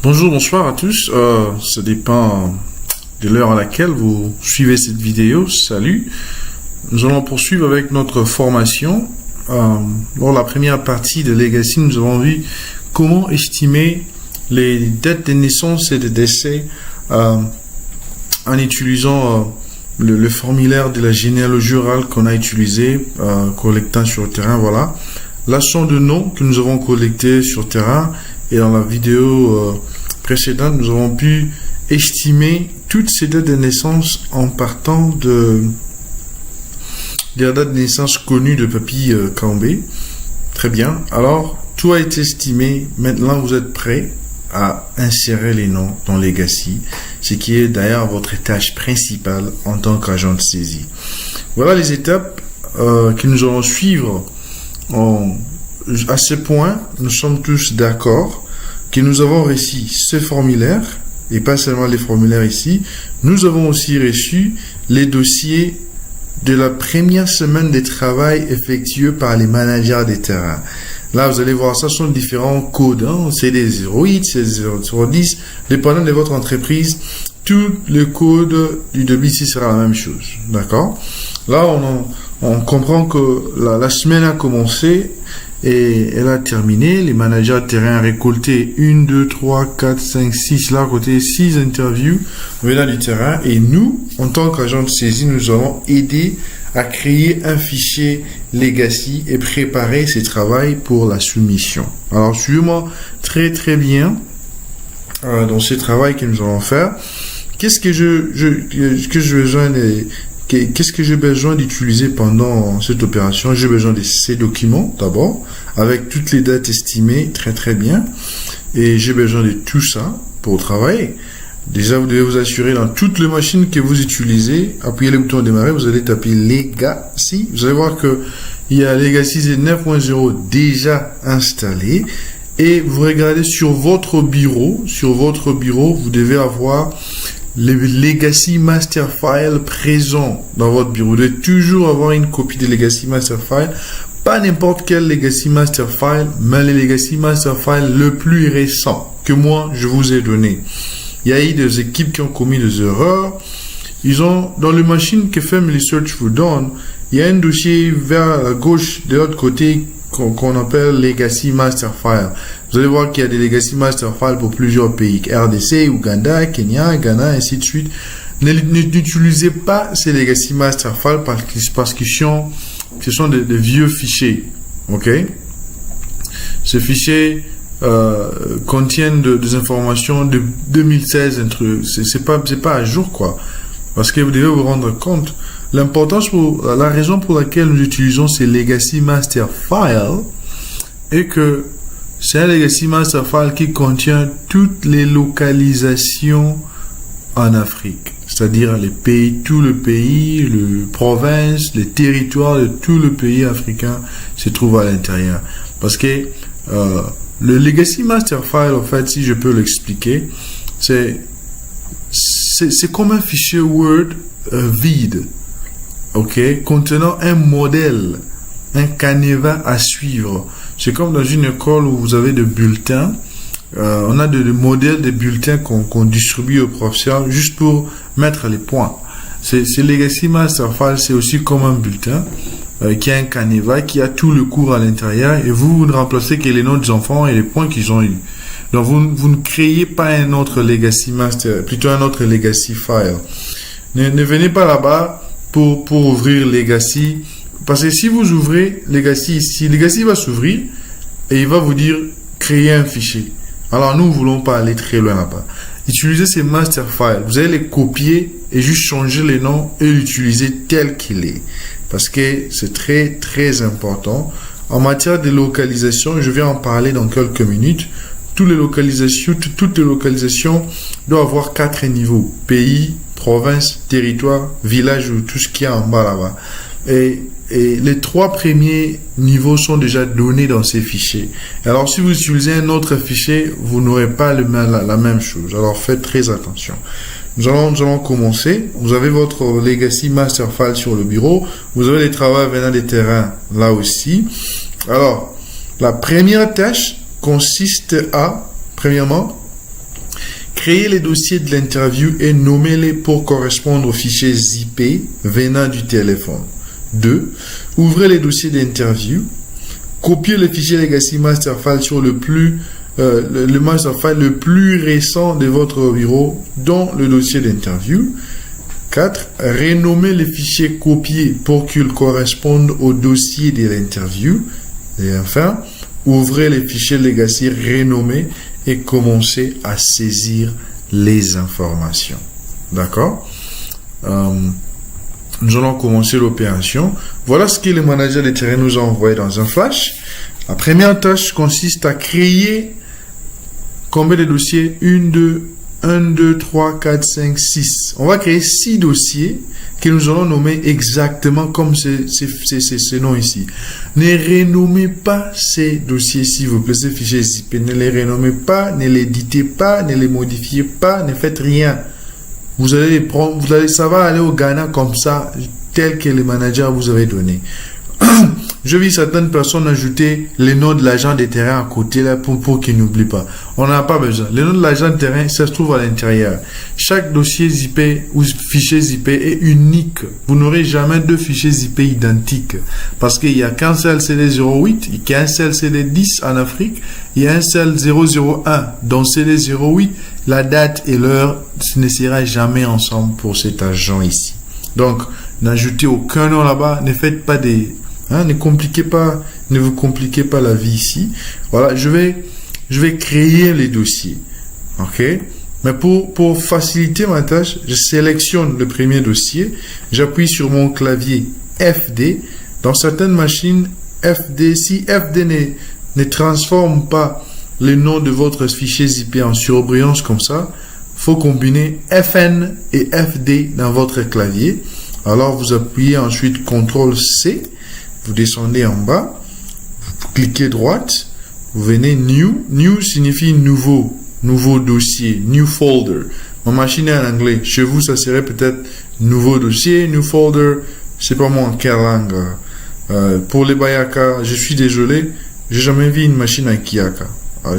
Bonjour, bonsoir à tous. Ça dépend de l'heure à laquelle vous suivez cette vidéo. Salut. Nous allons poursuivre avec notre formation. Dans la première partie de Legacy, nous avons vu comment estimer les dates de naissance et de décès en utilisant le formulaire de la généalogie orale qu'on a utilisé, collectant sur le terrain. Voilà. La somme de noms que nous avons collecté sur le terrain, et dans la vidéo précédente, nous avons pu estimer toutes ces dates de naissance en partant de la date de naissance connue de Papy Kambé. Très bien. Alors, tout a été estimé. Maintenant, vous êtes prêts à insérer les noms dans Legacy, ce qui est d'ailleurs votre tâche principale en tant qu'agent de saisie. Voilà les étapes que nous allons suivre. À ce point, nous sommes tous d'accord que nous avons reçu ce formulaire, et pas seulement les formulaires ici, nous avons aussi reçu les dossiers de la première semaine de travail effectués par les managers des terrains. Là, vous allez voir, ça sont différents codes, hein, CD08, CD010, dépendant de votre entreprise, tout le code du débit ici sera la même chose, d'accord? Là, on comprend que la semaine a commencé et elle a terminé. Les managers de terrain ont récolté 1, 2, 3, 4, 5, 6, là, à côté, 6 interviews venant du terrain. Et nous, en tant qu'agent de saisie, nous allons aider à créer un fichier Legacy et préparer ce travail pour la soumission. Alors, suivez-moi très, très bien dans ce travail que nous allons faire. Qu'est-ce que j'ai besoin d'utiliser pendant cette opération? J'ai besoin de ces documents d'abord, avec toutes les dates estimées, très très bien. Et j'ai besoin de tout ça pour travailler. Déjà, vous devez vous assurer dans toutes les machines que vous utilisez, appuyez le bouton démarrer, vous allez taper Legacy. Vous allez voir que il y a Legacy 9.0 déjà installé. Et vous regardez sur votre bureau, vous devez avoir le Legacy Master File présent dans votre bureau. Vous devez toujours avoir une copie de Legacy Master File. Pas n'importe quel Legacy Master File, mais le Legacy Master File le plus récent que moi, je vous ai donné. Il y a eu des équipes qui ont commis des erreurs. Ils ont, dans les machines que Family Research vous donne, il y a un dossier vers la gauche de l'autre côté qu'on appelle Legacy Master File. Vous allez voir qu'il y a des Legacy Master File pour plusieurs pays, RDC, Ouganda, Kenya, Ghana, ainsi de suite. N'utilisez pas ces Legacy Master File parce que ce sont des vieux fichiers. Ok? Ces fichiers contiennent des informations de 2016. C'est pas à jour, quoi. Parce que vous devez vous rendre compte. La raison pour laquelle nous utilisons ces Legacy Master File est que c'est un Legacy Master File qui contient toutes les localisations en Afrique. C'est-à-dire les pays, tout le pays, les provinces, les territoires de tout le pays africain se trouvent à l'intérieur. Parce que le Legacy Master File, en fait, si je peux l'expliquer, c'est comme un fichier Word vide. Ok, contenant un modèle, un canevas à suivre. C'est comme dans une école où vous avez des bulletins. On a des modèles de bulletins qu'on distribue aux professeurs juste pour mettre les points. C'est Legacy Master File, c'est aussi comme un bulletin qui a un canevas, qui a tout le cours à l'intérieur, et vous ne remplacez que les noms des enfants et les points qu'ils ont eu. Donc vous ne créez pas un autre Legacy Master, plutôt un autre Legacy File. Ne venez pas là-bas pour ouvrir Legacy, parce que si vous ouvrez Legacy ici, Legacy va s'ouvrir et il va vous dire créer un fichier. Alors nous ne voulons pas aller très loin là-bas. Utilisez ces master files, vous allez les copier et juste changer les noms et l'utiliser tel qu'il est, parce que c'est très très important. En matière de localisation, je vais en parler dans quelques minutes. Toutes les localisations doivent avoir 4 niveaux: pays, province, territoire, village, ou tout ce qu'il y a en bas là-bas. Et les 3 premiers niveaux sont déjà donnés dans ces fichiers. Alors, si vous utilisez un autre fichier, vous n'aurez pas la même chose. Alors, faites très attention. Nous allons commencer. Vous avez votre Legacy Master File sur le bureau. Vous avez les travaux venant des terrains là aussi. Alors, la première tâche consiste à, premièrement, Créez les dossiers de l'interview et nommez-les pour correspondre aux fichiers zippés venant du téléphone. 2. Ouvrez les dossiers d'interview. Copiez le fichier Legacy Master File sur le master file le plus récent de votre bureau dans le dossier d'interview. 4. Renommez les fichiers copiés pour qu'ils correspondent au dossier de l'interview. Et enfin, ouvrez les fichiers Legacy renommés et commencez à saisir les informations. D'accord? Nous allons commencer l'opération. Voilà ce que le manager de terrain nous a envoyé dans un flash. La première tâche consiste à créer combien de dossiers? 1, 2, 3, 4, 5, 6. On va créer 6 dossiers que nous allons nommer exactement comme ces noms ici. Ne renommez pas ces dossiers, s'il vous plaît, ces fichiers zippés. Ne les renommez pas, ne les éditez pas, ne les modifiez pas, ne faites rien. Vous allez les prendre, ça va aller au Ghana comme ça, tel que le manager vous avait donné. Je vis certaines personnes ajouter les noms de l'agent de terrain à côté là pour qu'il n'oublie pas. On n'a pas besoin. Le nom de l'agent de terrain, ça se trouve à l'intérieur. Chaque dossier zippé ou fichier zippé est unique. Vous n'aurez jamais deux fichiers zippés identiques. Parce qu'il n'y a qu'un seul CD08, il y a un seul CD10 en Afrique, il y a un seul 001. Dans CD08, la date et l'heure ne sera jamais ensemble pour cet agent ici. Donc, n'ajoutez aucun nom là-bas, ne faites pas des... ne vous compliquez pas la vie ici. Voilà, je vais créer les dossiers. Ok? Mais pour faciliter ma tâche, je sélectionne le premier dossier, j'appuie sur mon clavier FD. Dans certaines machines, FD, si FD ne transforme pas le nom de votre fichier zippé en surbrillance comme ça, faut combiner FN et FD dans votre clavier. Alors, vous appuyez ensuite CTRL-C, vous descendez en bas, vous cliquez droite, vous venez New. New signifie nouveau dossier, New Folder. Ma machine est en anglais. Chez vous, ça serait peut-être nouveau dossier, New Folder. Je sais pas moi en quelle langue. Pour les Bayaka, je suis désolé, j'ai jamais vu une machine en Kiyaka.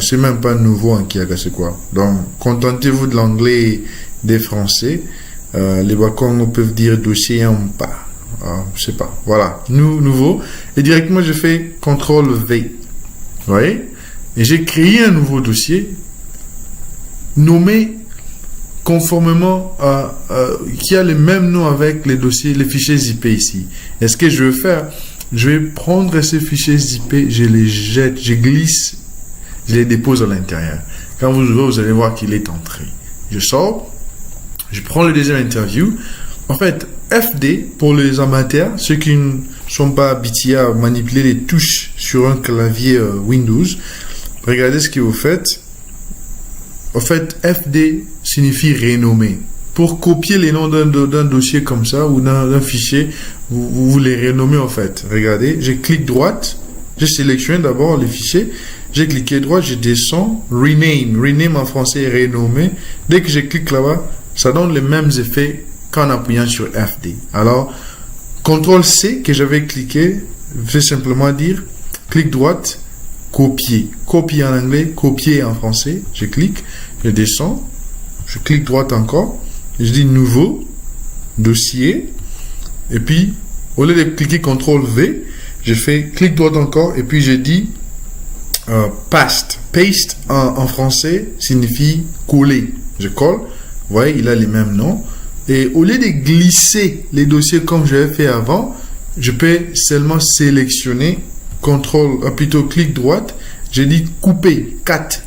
C'est même pas nouveau en Kiyaka, c'est quoi? Donc, contentez-vous de l'anglais et des français. Les Bakongos peuvent dire dossier en pas. Je sais pas. Voilà. Nouveau. Et directement, je fais CTRL-V. Vous voyez? Et j'ai créé un nouveau dossier nommé conformément qui a le même nom avec les dossiers, les fichiers zippés ici. Et ce que je vais faire, je vais prendre ces fichiers zippés, je les jette, je glisse, je les dépose à l'intérieur. Quand vous ouvrez, vous allez voir qu'il est entré. Je sors, je prends le deuxième interview. En fait, FD, pour les amateurs, ceux qui ne sont pas habitués à manipuler les touches sur un clavier Windows, regardez ce que vous faites. En fait, FD signifie renommer. Pour copier les noms d'un dossier comme ça ou d'un fichier, vous les renommez en fait. Regardez, je clique droite, je sélectionne d'abord les fichiers, j'ai cliqué droite, je descends, rename. Rename en français est renommer. Dès que je clique là-bas, ça donne les mêmes effets qu'en appuyant sur FD. Alors, CTRL-C que j'avais cliqué, je vais simplement dire, clic droite, copier. Copier en anglais, copier en français. Je clique, je descends, je clique droite encore, je dis nouveau, dossier, et puis, au lieu de cliquer CTRL-V, je fais clic droite encore, et puis je dis paste. Paste en français signifie coller. Je colle, vous voyez, il a les mêmes noms. Et au lieu de glisser les dossiers comme j'avais fait avant, je peux seulement sélectionner, plutôt clic droite, j'ai dit couper, cut.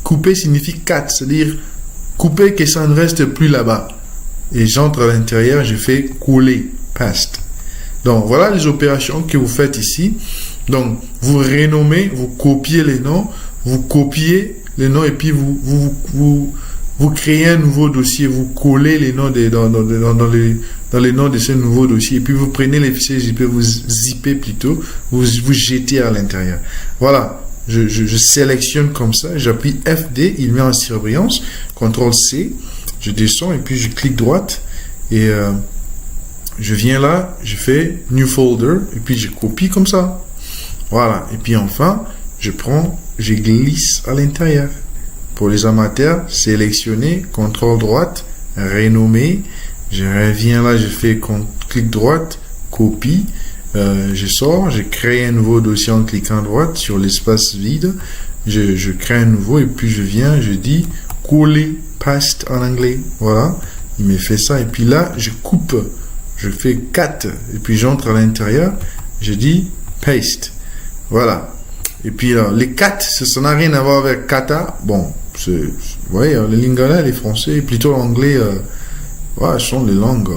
Couper signifie cut, c'est-à-dire couper que ça ne reste plus là-bas. Et j'entre à l'intérieur, je fais coller, paste. Donc voilà les opérations que vous faites ici. Donc vous renommez, vous copiez les noms, vous copiez les noms et puis vous créez un nouveau dossier, vous collez les noms dans les noms de ce nouveau dossier, et puis vous prenez les fichiers zippés, vous zippez plutôt, vous jetez à l'intérieur. Voilà, je sélectionne comme ça, j'appuie FD, il met en surbrillance, CTRL-C, je descends et puis je clique droite, et je viens là, je fais New Folder, et puis je copie comme ça. Voilà, et puis enfin, je glisse à l'intérieur. Pour les amateurs, sélectionner, contrôle droite, renommer. Je reviens là, je fais clic droite, copie. Je sors, je crée un nouveau dossier en cliquant droite sur l'espace vide. Je crée un nouveau et puis je viens, je dis coller, paste en anglais. Voilà, il me fait ça. Et puis là, je coupe, je fais cut et puis j'entre à l'intérieur. Je dis paste. Voilà. Et puis là, les cut, ça n'a rien à voir avec kata. Bon, vous voyez, le lingala, les français, plutôt l'anglais, ouais, sont les langues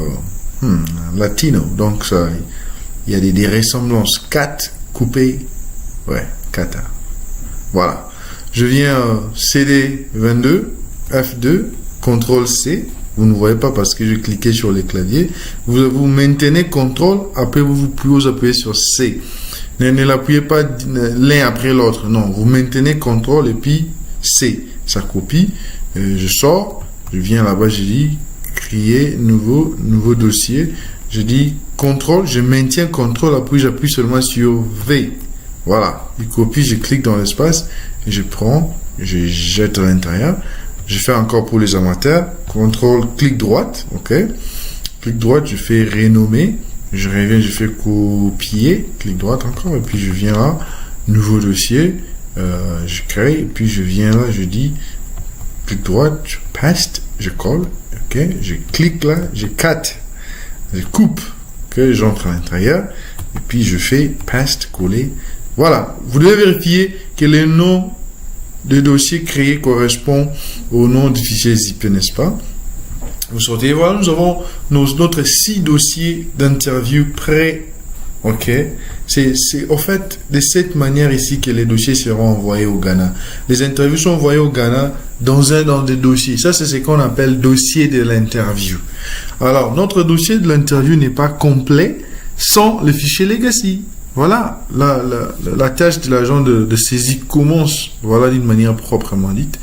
latino. Donc ça, il y a des ressemblances. Cut, coupé, ouais, kata. Voilà. Je viens CD 22, F2, CTRL C. Vous ne voyez pas parce que je cliquais sur les claviers. Vous maintenez CTRL, après vous appuyez sur C. Ne l'appuyez pas l'un après l'autre. Non, vous maintenez CTRL et puis C. Ça copie. Je sors. Je viens là-bas, je dis créer nouveau dossier. Je dis CTRL, je maintiens CTRL, après j'appuie seulement sur V. Voilà. Il copie, je clique dans l'espace et je prends, je jette à l'intérieur. Je fais encore pour les amateurs. CTRL, clic droite. OK. Clic droite, je fais renommer. Je reviens, je fais copier. Clic droite encore. Et puis je viens là. Nouveau dossier. Je crée. Et puis je viens là. Je dis clic droite. Je paste. Je colle. OK. Je clique là. Je cut. Je coupe. OK. J'entre à l'intérieur. Et puis je fais paste, coller. Voilà. Vous devez vérifier que les noms de dossiers créés correspondent au nom du fichier zip, n'est-ce pas? Vous sortez, voilà, nous avons notre 6 dossiers d'interview prêts. OK? C'est en fait de cette manière ici que les dossiers seront envoyés au Ghana. Les interviews sont envoyées au Ghana dans des dossiers. Ça, c'est ce qu'on appelle dossier de l'interview. Alors, notre dossier de l'interview n'est pas complet sans le fichier legacy. Voilà, la tâche de l'agent de saisie commence, voilà, d'une manière proprement dite.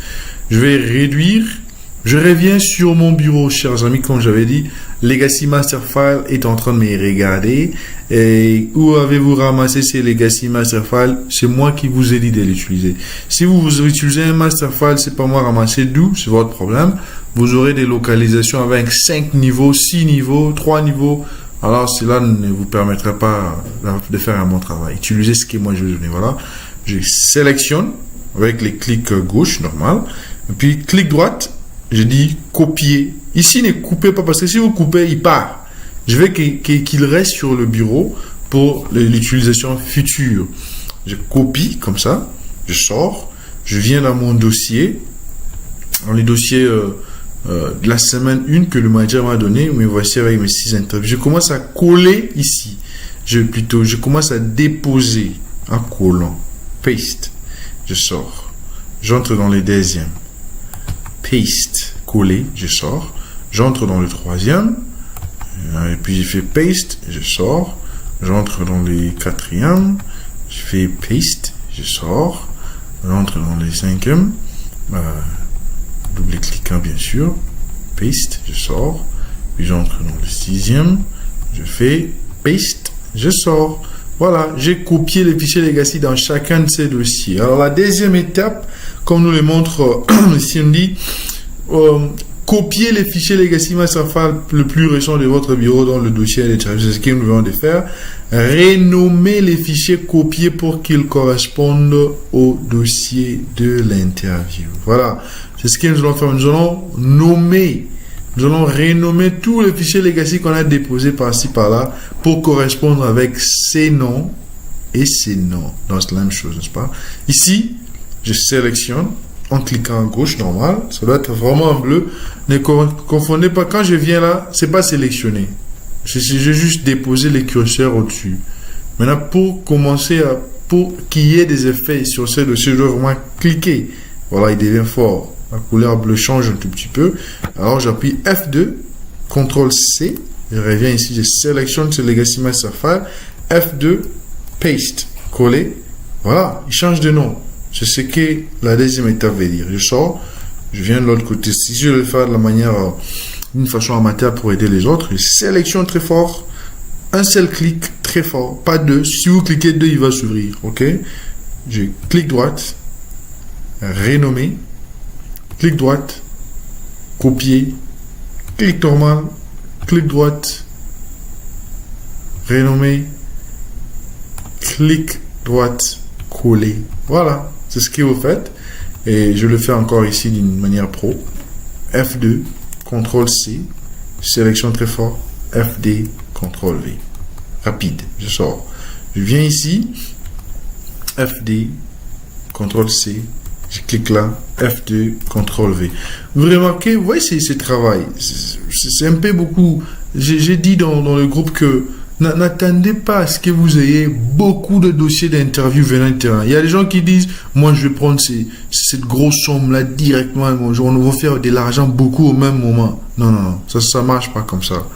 Je vais réduire, je reviens sur mon bureau, chers amis, comme j'avais dit, Legacy Master File est en train de me regarder. Et où avez-vous ramassé ces Legacy Master File? C'est moi qui vous ai dit de l'utiliser. Si vous utilisez un Master File, c'est pas moi ramassé d'où, c'est votre problème. Vous aurez des localisations avec 5 niveaux, 6 niveaux, 3 niveaux. Alors, cela ne vous permettra pas de faire un bon travail. Utilisez ce que moi je vais donner. Voilà. Je sélectionne avec les clics gauche, normal. Et puis, clic droite, je dis copier. Ici, ne coupez pas parce que si vous coupez, il part. Je veux qu'il reste sur le bureau pour l'utilisation future. Je copie comme ça. Je sors. Je viens dans mon dossier. Dans les dossiers de la semaine 1 que le manager m'a donné, mais voici avec mes 6 interviews. Je commence à coller ici. Je commence à déposer en collant. Paste. Je sors. J'entre dans le deuxième. Paste. Coller. Je sors. J'entre dans le troisième. Et puis je fais paste. Je sors. J'entre dans le quatrième. Je fais paste. Je sors. J'entre dans le cinquième. Double-cliquant bien sûr, paste, je sors, puis j'entre dans le sixième, je fais paste, je sors. Voilà, j'ai copié les fichiers legacy dans chacun de ces dossiers. Alors la deuxième étape, comme nous le montre ici, on dit copier les fichiers legacy master file le plus récent de votre bureau dans le dossier d'interview. C'est ce que nous venons de faire. Renommer les fichiers copiés pour qu'ils correspondent au dossier de l'interview. Voilà. C'est ce que nous allons faire. Nous allons nommer, nous allons renommer tous les fichiers legacy qu'on a déposés par-ci, par-là, pour correspondre avec ces noms et ces noms. Donc, c'est la même chose, n'est-ce pas? Ici, je sélectionne en cliquant à gauche, normal. Ça doit être vraiment en bleu. Ne confondez pas. Quand je viens là, c'est pas sélectionné. J'ai juste déposé les curseurs au-dessus. Maintenant, pour commencer pour qu'il y ait des effets sur ce dossier, je dois vraiment cliquer. Voilà, il devient fort. La couleur bleue change un tout petit peu. Alors, j'appuie F2, CTRL C. Je reviens ici, je sélectionne ce Legacy Master File. F2, Paste, coller. Voilà, il change de nom. C'est ce que la deuxième étape veut dire. Je sors, je viens de l'autre côté. Si je vais le faire de la manière, d'une façon amateur pour aider les autres, je sélectionne très fort. Un seul clic très fort, pas deux. Si vous cliquez deux, il va s'ouvrir. OK? Je clique droite, renommer. clic droite, copier, clic normal, clic droite, renommer, clic droite, coller. Voilà, c'est ce que vous faites. Et je le fais encore ici d'une manière pro. F2, CTRL C, sélection très fort, FD, CTRL V. Rapide, je sors. Je viens ici, FD, CTRL C, je clique là, F2, CTRL V. Vous remarquez, vous voyez ce travail. C'est un peu beaucoup. J'ai dit dans le groupe que n'attendez pas à ce que vous ayez beaucoup de dossiers d'interview venant du terrain. Il y a des gens qui disent, moi je vais prendre cette grosse somme-là directement, on va faire de l'argent beaucoup au même moment. Non, ça marche pas comme ça.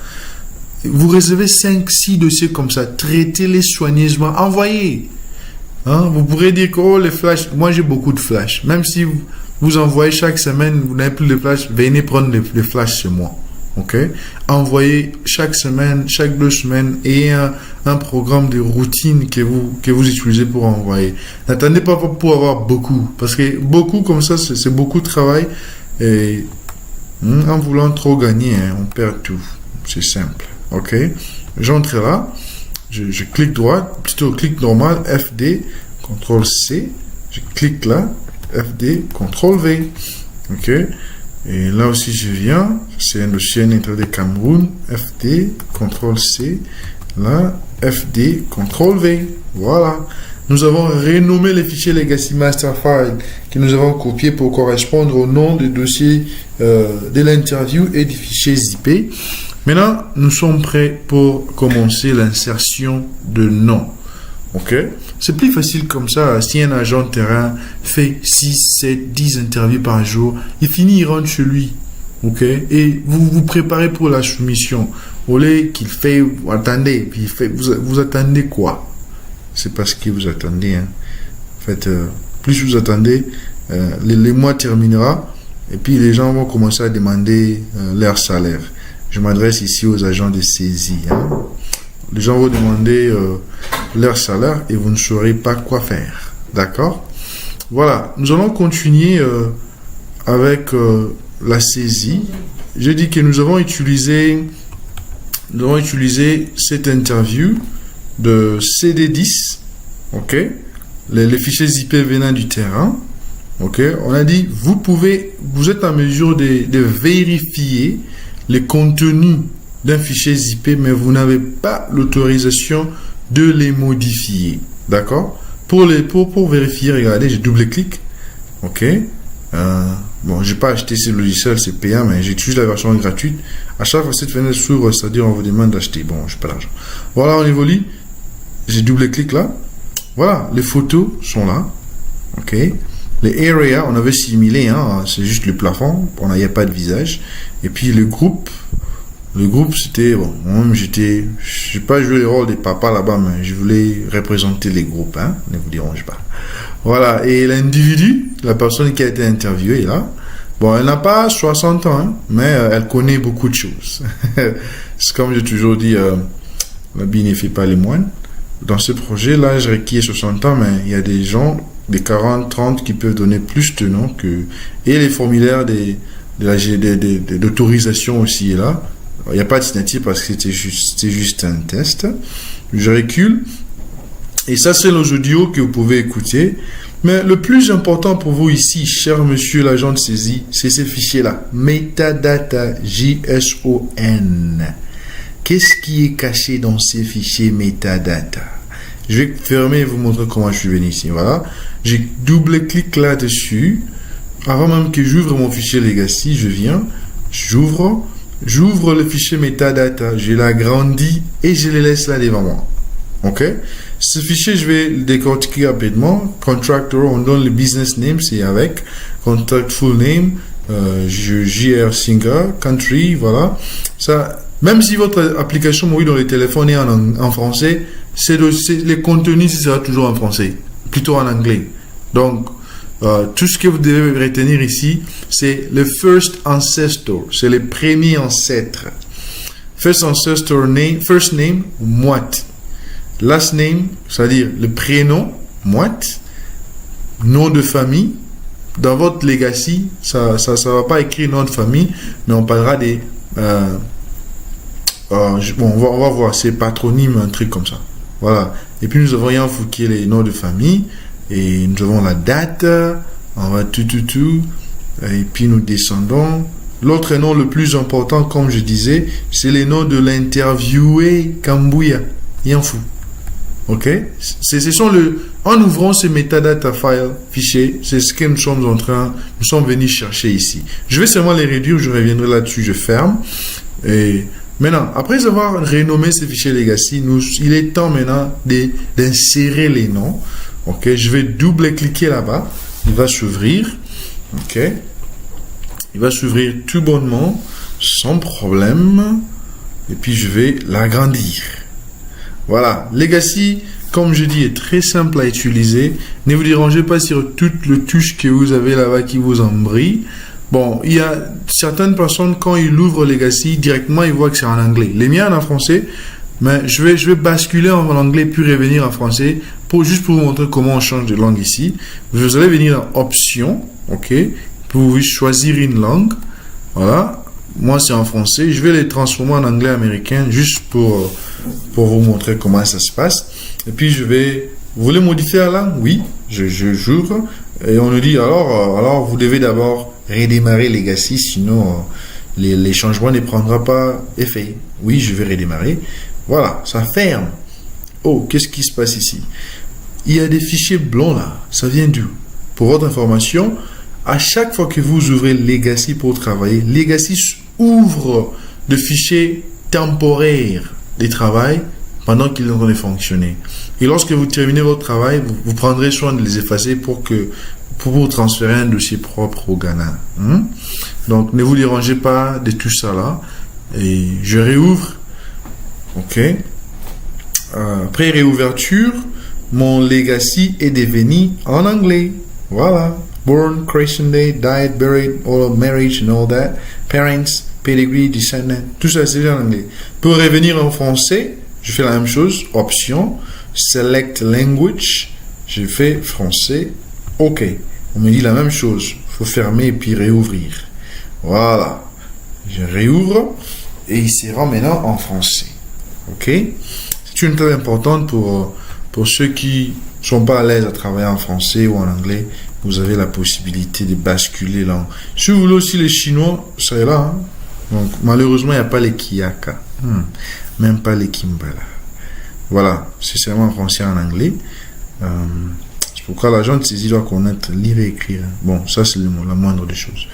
Vous recevez 5-6 dossiers comme ça, traitez-les soigneusement, envoyez. Hein? Vous pourrez dire que oh, les flashs, moi j'ai beaucoup de flashs. Même si vous envoyez chaque semaine, vous n'avez plus de flashs, venez prendre les flashs chez moi. Ok, envoyez chaque semaine, chaque 2 semaines et un programme de routine que vous utilisez pour envoyer. N'attendez pas pour avoir beaucoup, parce que beaucoup comme ça, c'est beaucoup de travail et en voulant trop gagner, on perd tout. C'est simple. Ok, j'entre là, je clique droit, plutôt clic normal, FD, CTRL C, je clique là, FD, CTRL V. Ok. Et là aussi, je viens, c'est un dossier intérêt de Cameroun, FD, CTRL C, là, FD, CTRL V. Voilà. Nous avons renommé les fichiers Legacy Master File que nous avons copiés pour correspondre au nom du dossier de l'interview et du fichier ZIP. Maintenant, nous sommes prêts pour commencer l'insertion de nom. Ok, c'est plus facile comme ça. Si un agent de terrain fait 6, 7, 10 interviews par jour, il finit, il rentre chez lui. Ok, et vous vous préparez pour la soumission. Au lieu qu'il fait, vous attendez, puis il fait, vous attendez quoi? C'est pas ce que vous attendez. Hein. En fait, plus vous attendez, les mois terminera, et puis les gens vont commencer à demander leur salaire. Je m'adresse ici aux agents de saisie. Hein. Les gens vont demander leur salaire et vous ne saurez pas quoi faire. D'accord? Voilà. Nous allons continuer avec la saisie. J'ai dit que nous avons utilisé cette interview de CD10. OK? Les fichiers IP venant du terrain. OK? On a dit, vous êtes en mesure de vérifier les contenus d'un fichier ZIP, mais vous n'avez pas l'autorisation de les modifier. D'accord? Pour vérifier, regardez, j'ai double-clic. OK? Bon, j'ai pas acheté ce logiciel, c'est payant, mais j'utilise la version gratuite. À chaque fois que cette fenêtre s'ouvre, c'est-à-dire on vous demande d'acheter. Bon, je n'ai pas l'argent. Voilà, on évolue. J'ai double-clic là. Voilà, les photos sont là. OK? Les areas, on avait simulé, hein, c'est juste le plafond. On n'avait pas de visage. Et puis le groupe, c'était, bon, moi-même, j'ai pas joué le rôle des papas là-bas, mais je voulais représenter les groupes, hein, ne vous dérange pas. Voilà, et l'individu, la personne qui a été interviewée là, bon, elle n'a pas 60 ans, hein, mais elle connaît beaucoup de choses. C'est comme j'ai toujours dit, l'habit ne fait pas les moines. Dans ce projet, l'âge requiert 60 ans, mais il y a des gens, des 40, 30 qui peuvent donner plus de noms que, et les formulaires d'autorisation aussi est là. Il n'y a pas de signature parce que c'était juste un test. Je recule. Et ça, c'est les audios que vous pouvez écouter. Mais le plus important pour vous ici, cher monsieur l'agent de saisie, c'est ces fichiers-là. Metadata, JSON. Qu'est-ce qui est caché dans ces fichiers metadata? Je vais fermer et vous montrer comment je suis venu ici. Voilà. J'ai double-clic là-dessus. Avant même que j'ouvre mon fichier Legacy, je viens, j'ouvre le fichier metadata, je l'agrandis et je le laisse là devant moi. Ok? Ce fichier, je vais le décortiquer rapidement. Contractor, on donne le business name, c'est avec. Contract full name, JR Singer, country, voilà. Ça, même si votre application mobile dans les téléphones est en français, les contenus, ce sera toujours en français, plutôt en anglais. Donc, tout ce que vous devez retenir ici, c'est le first ancestor, c'est le premier ancêtre. First ancestor name, first name, moite. Last name, c'est-à-dire le prénom, moite. Nom de famille, dans votre legacy, ça va pas écrire nom de famille, mais on parlera des... on va voir, c'est patronyme, un truc comme ça. Voilà. Et puis nous avons qui est les noms de famille, et nous avons la date, on va tout, et puis nous descendons. L'autre nom le plus important, comme je disais, c'est les noms de l'interviewé Kambuya. Yanfou. Ok? En ouvrant ce metadata file, fichier, c'est ce que nous sommes venus chercher ici. Je vais seulement les réduire, je reviendrai là-dessus, je ferme. Et maintenant, après avoir renommé ces fichiers legacy, il est temps maintenant d'insérer les noms. Ok? Je vais double-cliquer là-bas. Il va s'ouvrir. Ok? Il va s'ouvrir tout bonnement, sans problème. Et puis, je vais l'agrandir. Voilà. Legacy, comme je dis, est très simple à utiliser. Ne vous dérangez pas sur toutes les touches que vous avez là-bas qui vous embrouillent. Bon, il y a certaines personnes, quand ils ouvrent Legacy, directement, ils voient que c'est en anglais. Les miens en français, mais je vais basculer en anglais puis revenir en français juste pour vous montrer comment on change de langue ici. Vous allez venir en option, ok? Vous pouvez choisir une langue. Voilà. Moi, c'est en français. Je vais les transformer en anglais américain juste pour vous montrer comment ça se passe. Et puis, vous voulez modifier la langue? Oui, j'ouvre. Et on nous dit, alors, vous devez d'abord redémarrer Legacy, sinon, les changements ne prendront pas effet. Oui, je vais redémarrer. Voilà, ça ferme. Oh, qu'est-ce qui se passe ici? Il y a des fichiers blancs là. Ça vient d'où? Pour votre information, à chaque fois que vous ouvrez Legacy pour travailler, Legacy ouvre de fichiers temporaires de travail pendant qu'ils sont en train de fonctionner. Et lorsque vous terminez votre travail, vous prendrez soin de les effacer pour vous transférer un dossier propre au Ghana. Donc, ne vous dérangez pas de tout ça là. Et je réouvre. OK. Après réouverture, mon Legacy est devenu en anglais. Voilà. Born, creation day, died, buried, all of marriage and all that. Parents, pedigree, descendant. Tout ça, c'est en anglais. Pour revenir en français, je fais la même chose. Option, select language. Je fais français. OK. On me dit la même chose. Il faut fermer et puis réouvrir. Voilà. Je réouvre et il sera maintenant en français. OK? C'est une tâche importante pour ceux qui ne sont pas à l'aise à travailler en français ou en anglais. Vous avez la possibilité de basculer là. Si vous voulez aussi les Chinois, c'est là. Hein? Donc, malheureusement, il n'y a pas les Kiyaka. Même pas les Kimbala. Voilà. C'est seulement en français et en anglais. C'est pourquoi l'agent de saisie doit connaître, lire et écrire. Bon, ça, c'est la moindre des choses.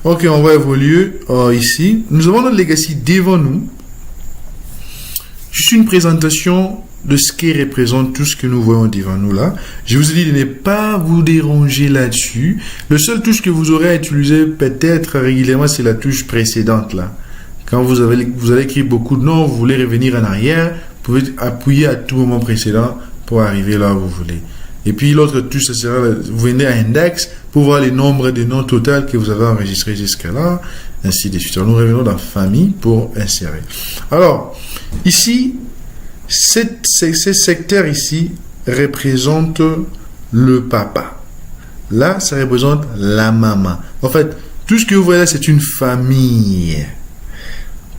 OK, on va évoluer ici. Nous avons notre Legacy devant nous. Juste une présentation de ce qui représente tout ce que nous voyons devant nous là. Je vous ai dit de ne pas vous déranger là-dessus. Le seul touche que vous aurez à utiliser peut-être régulièrement, c'est la touche précédente là. Quand vous allez écrire beaucoup de noms, vous voulez revenir en arrière, vous pouvez appuyer à tout moment précédent pour arriver là où vous voulez. Et puis l'autre touche, ça sera, vous venez à index pour voir les nombres de noms total que vous avez enregistrés jusqu'à là, ainsi de suite. Alors, nous revenons dans famille pour insérer. Alors, ici, ces secteurs ici représentent le papa. Là, ça représente la maman. En fait, tout ce que vous voyez là, c'est une famille.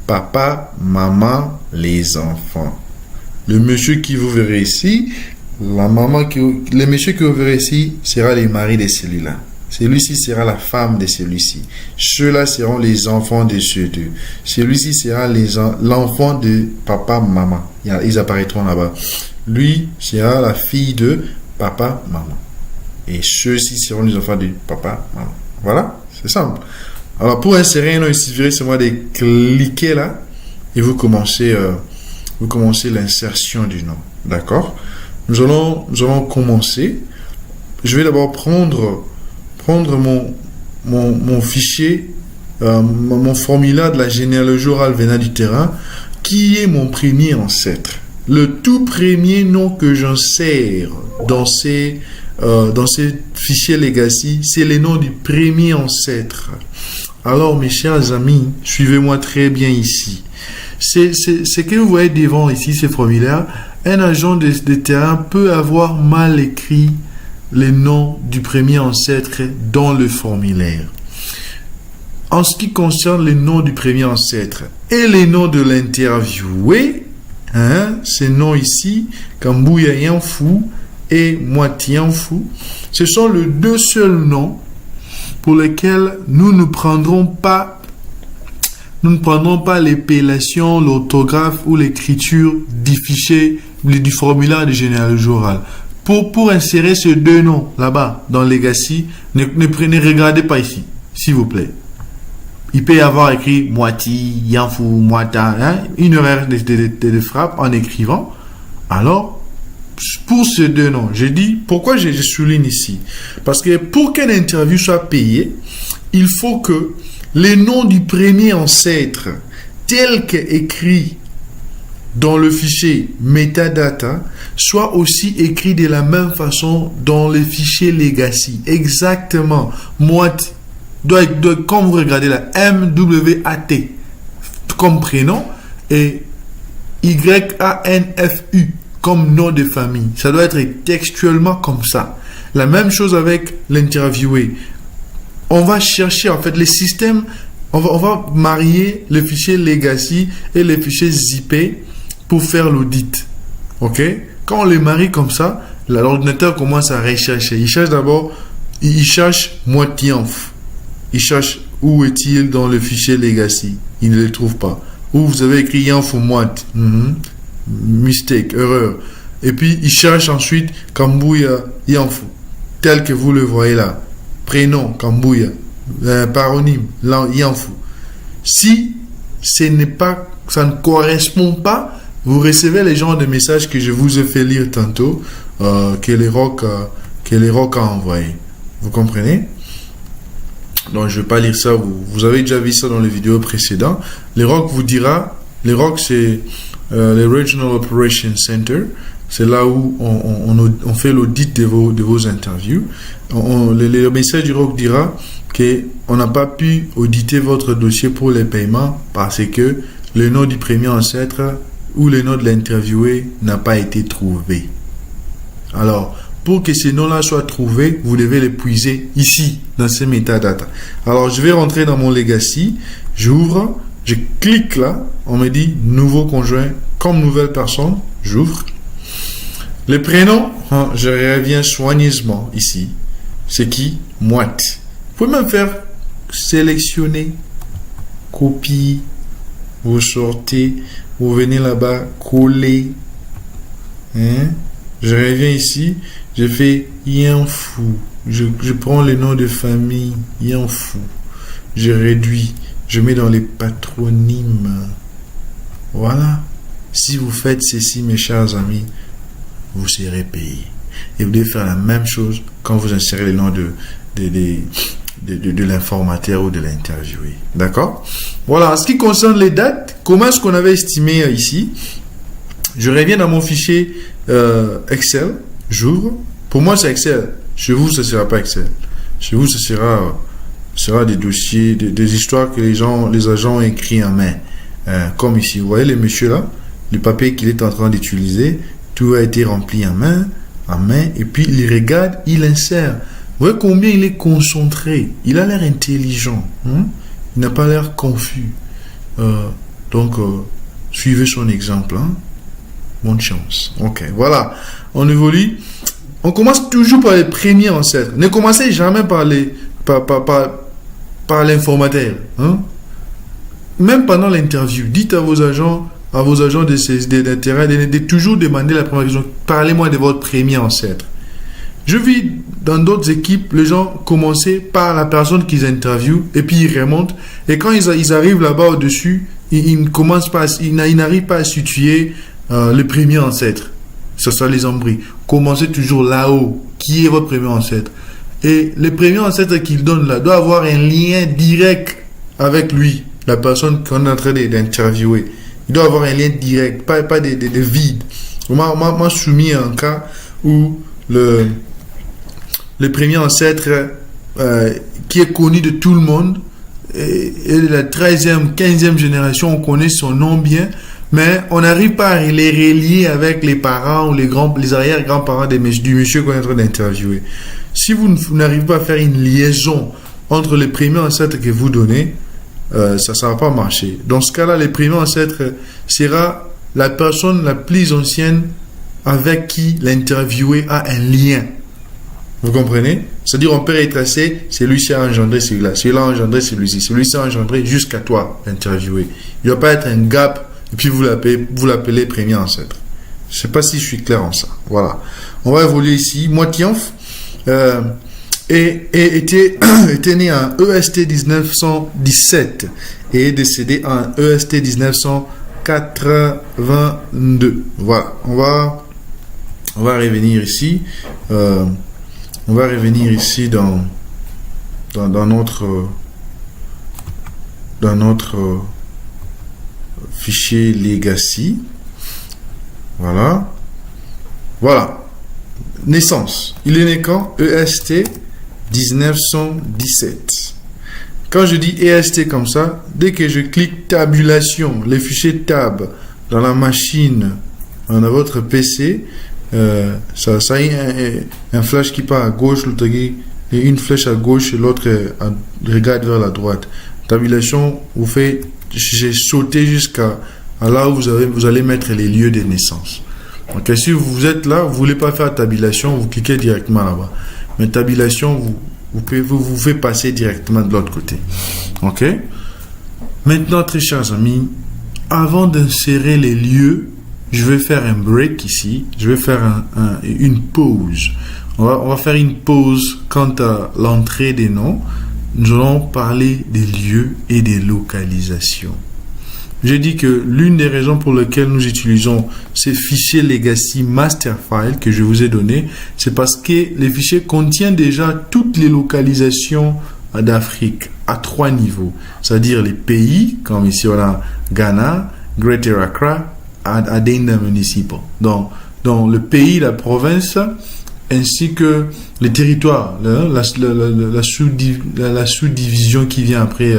Papa, maman, les enfants. Le monsieur qui vous verrez ici, le monsieur que vous verrez ici sera les maris de celui-là. Celui-ci sera la femme de celui-ci. Ceux-là seront les enfants de ceux deux. Celui-ci sera l'enfant de papa, maman. Ils apparaîtront là-bas. Lui sera la fille de papa, maman. Et ceux-ci seront les enfants de papa, maman. Voilà, c'est simple. Alors, pour insérer un nom, il suffirait seulement de cliquer là et vous commencez l'insertion du nom. D'accord? Nous allons commencer. Je vais d'abord prendre mon fichier, mon formulaire de la généalogie orale venant du terrain, qui est mon premier ancêtre. Le tout premier nom que j'insère dans ces fichiers Legacy, c'est le nom du premier ancêtre. Alors, mes chers amis, suivez-moi très bien ici. C'est que vous voyez devant ici, ces formulaires. Un agent de terrain peut avoir mal écrit les noms du premier ancêtre dans le formulaire. En ce qui concerne les noms du premier ancêtre et les noms de l'interviewé, ces noms ici, Kambouya Yanfou et Moiti Yanfou, ce sont les deux seuls noms pour lesquels nous ne prendrons pas l'épellation, l'orthographe ou l'écriture du fichier, du formulaire de généalogie orale. Pour insérer ces deux noms là-bas dans Legacy, ne regardez pas ici, s'il vous plaît. Il peut y avoir écrit Moiti, Yanfou, Moita, une erreur de frappe en écrivant. Alors, pour ces deux noms, j'ai dit, pourquoi je souligne ici? Parce que pour qu'une interview soit payée, il faut que les noms du premier ancêtre, tel qu'écrit dans le fichier metadata, soient aussi écrits de la même façon dans le fichier legacy. Exactement. Moiti. Quand vous regardez la M-W-A-T comme prénom et Y-A-N-F-U comme nom de famille. Ça doit être textuellement comme ça. La même chose avec l'interviewé. On va chercher en fait les systèmes, on va marier le fichier legacy et le fichier zippé pour faire l'audit. Ok? Quand on les marie comme ça, l'ordinateur commence à rechercher. Il cherche d'abord, il cherche Moitianf. Il cherche où est-il dans le fichier legacy. Il ne le trouve pas. Où vous avez écrit Yanfou Moite. Mistake, erreur. Et puis il cherche ensuite Kambouya Yanfou. Tel que vous le voyez là. Prénom Kambouya. Paronyme Yanfou. Si ça ne correspond pas, vous recevez les genres de messages que je vous ai fait lire tantôt, que les rocs a envoyé. Vous comprenez? Donc, je ne vais pas lire ça. Vous avez déjà vu ça dans les vidéos précédentes. Les ROC vous dira, les ROC, c'est le Regional Operations Center. C'est là où on fait l'audit de vos interviews. Le message du ROC dira qu'on n'a pas pu auditer votre dossier pour les paiements parce que le nom du premier ancêtre ou le nom de l'interviewé n'a pas été trouvé. Alors, pour que ces noms-là soient trouvés, vous devez les puiser ici, dans ces métadatas. Alors, je vais rentrer dans mon legacy. J'ouvre, je clique là. On me dit nouveau conjoint comme nouvelle personne. J'ouvre. Le prénom, je reviens soigneusement ici. C'est qui? Moite. Vous pouvez même faire sélectionner, copier. Vous sortez, vous venez là-bas, coller. Je reviens ici. Je fais Yanfou. Je prends le nom de famille Yanfou. Je réduis. Je mets dans les patronymes. Voilà. Si vous faites ceci, mes chers amis, vous serez payé. Et vous devez faire la même chose quand vous insérez le nom de l'informateur ou de l'interviewé. D'accord? Voilà. En ce qui concerne les dates, comment est-ce qu'on avait estimé ici? Je reviens dans mon fichier Excel. J'ouvre. Pour moi, c'est Excel. Chez vous, ce ne sera pas Excel. Chez vous, ce sera des dossiers, des histoires que les agents ont écrits en main. Comme ici. Vous voyez les messieurs là? Le papier qu'il est en train d'utiliser, tout a été rempli en main. Et puis, il regarde, il insère. Vous voyez combien il est concentré. Il a l'air intelligent. Il n'a pas l'air confus. Donc, suivez son exemple. Bonne chance. Ok, voilà. On évolue. On commence toujours par les premiers ancêtres. Ne commencez jamais par l'informateur. Même pendant l'interview, dites à vos agents d'intérêt de toujours demander la première question. Parlez-moi de votre premier ancêtre. Je vis dans d'autres équipes, les gens commençaient par la personne qu'ils interviewent et puis ils remontent. Et quand ils arrivent là-bas au-dessus, ils n'arrivent pas à situer le premier ancêtre. Ça les embrouille. Commencez toujours là-haut. Qui est votre premier ancêtre? Et le premier ancêtre qu'il donne là doit avoir un lien direct avec lui, la personne qu'on est en train d'interviewer. Il doit avoir un lien direct, pas de vide. Moi, soumis à un cas où le premier ancêtre qui est connu de tout le monde et la 13e, 15e génération, on connaît son nom bien, mais on n'arrive pas à les relier avec les parents ou les arrière-grands-parents du monsieur qu'on est en train d'interviewer. Si vous n'arrivez pas à faire une liaison entre les premiers ancêtres que vous donnez, ça ne va pas marcher. Dans ce cas-là, les premiers ancêtres sera la personne la plus ancienne avec qui l'interviewé a un lien. Vous comprenez? C'est-à-dire, on peut retracer, celui-ci a engendré celui-là, celui-là a engendré celui-ci a engendré jusqu'à toi, l'interviewé. Il ne doit pas être un gap, et puis vous l'appelez premier ancêtre. Je ne sais pas si je suis clair en ça. Voilà. On va évoluer ici. Moitianf était né en EST 1917 et est décédé en EST 1982. Voilà. On va revenir ici. On va revenir ici dans notre fichier Legacy. Voilà. Naissance. Il est né quand? EST 1917. Quand je dis EST comme ça, dès que je clique tabulation, les fichiers tab dans la machine, dans votre PC, ça a un flash qui part à gauche, l'autre et une flèche à gauche et l'autre regarde vers la droite. Tabulation, j'ai sauté jusqu'à là où vous allez mettre les lieux de naissance. Donc, si vous êtes là, vous ne voulez pas faire tabulation, vous cliquez directement là-bas. Mais tabulation, vous fait passer directement de l'autre côté. Ok? Maintenant, très chers amis, avant d'insérer les lieux, je vais faire un break ici. Je vais faire une pause. On va faire une pause quant à l'entrée des noms. Nous allons parler des lieux et des localisations. J'ai dit que l'une des raisons pour lesquelles nous utilisons ces fichiers Legacy Master File que je vous ai donné, c'est parce que les fichiers contiennent déjà toutes les localisations d'Afrique à 3 niveaux. C'est-à-dire les pays, comme ici on a Ghana, Greater Accra, Adenda Municipal. Donc le pays, la province, ainsi que les territoires, la sous-division qui vient après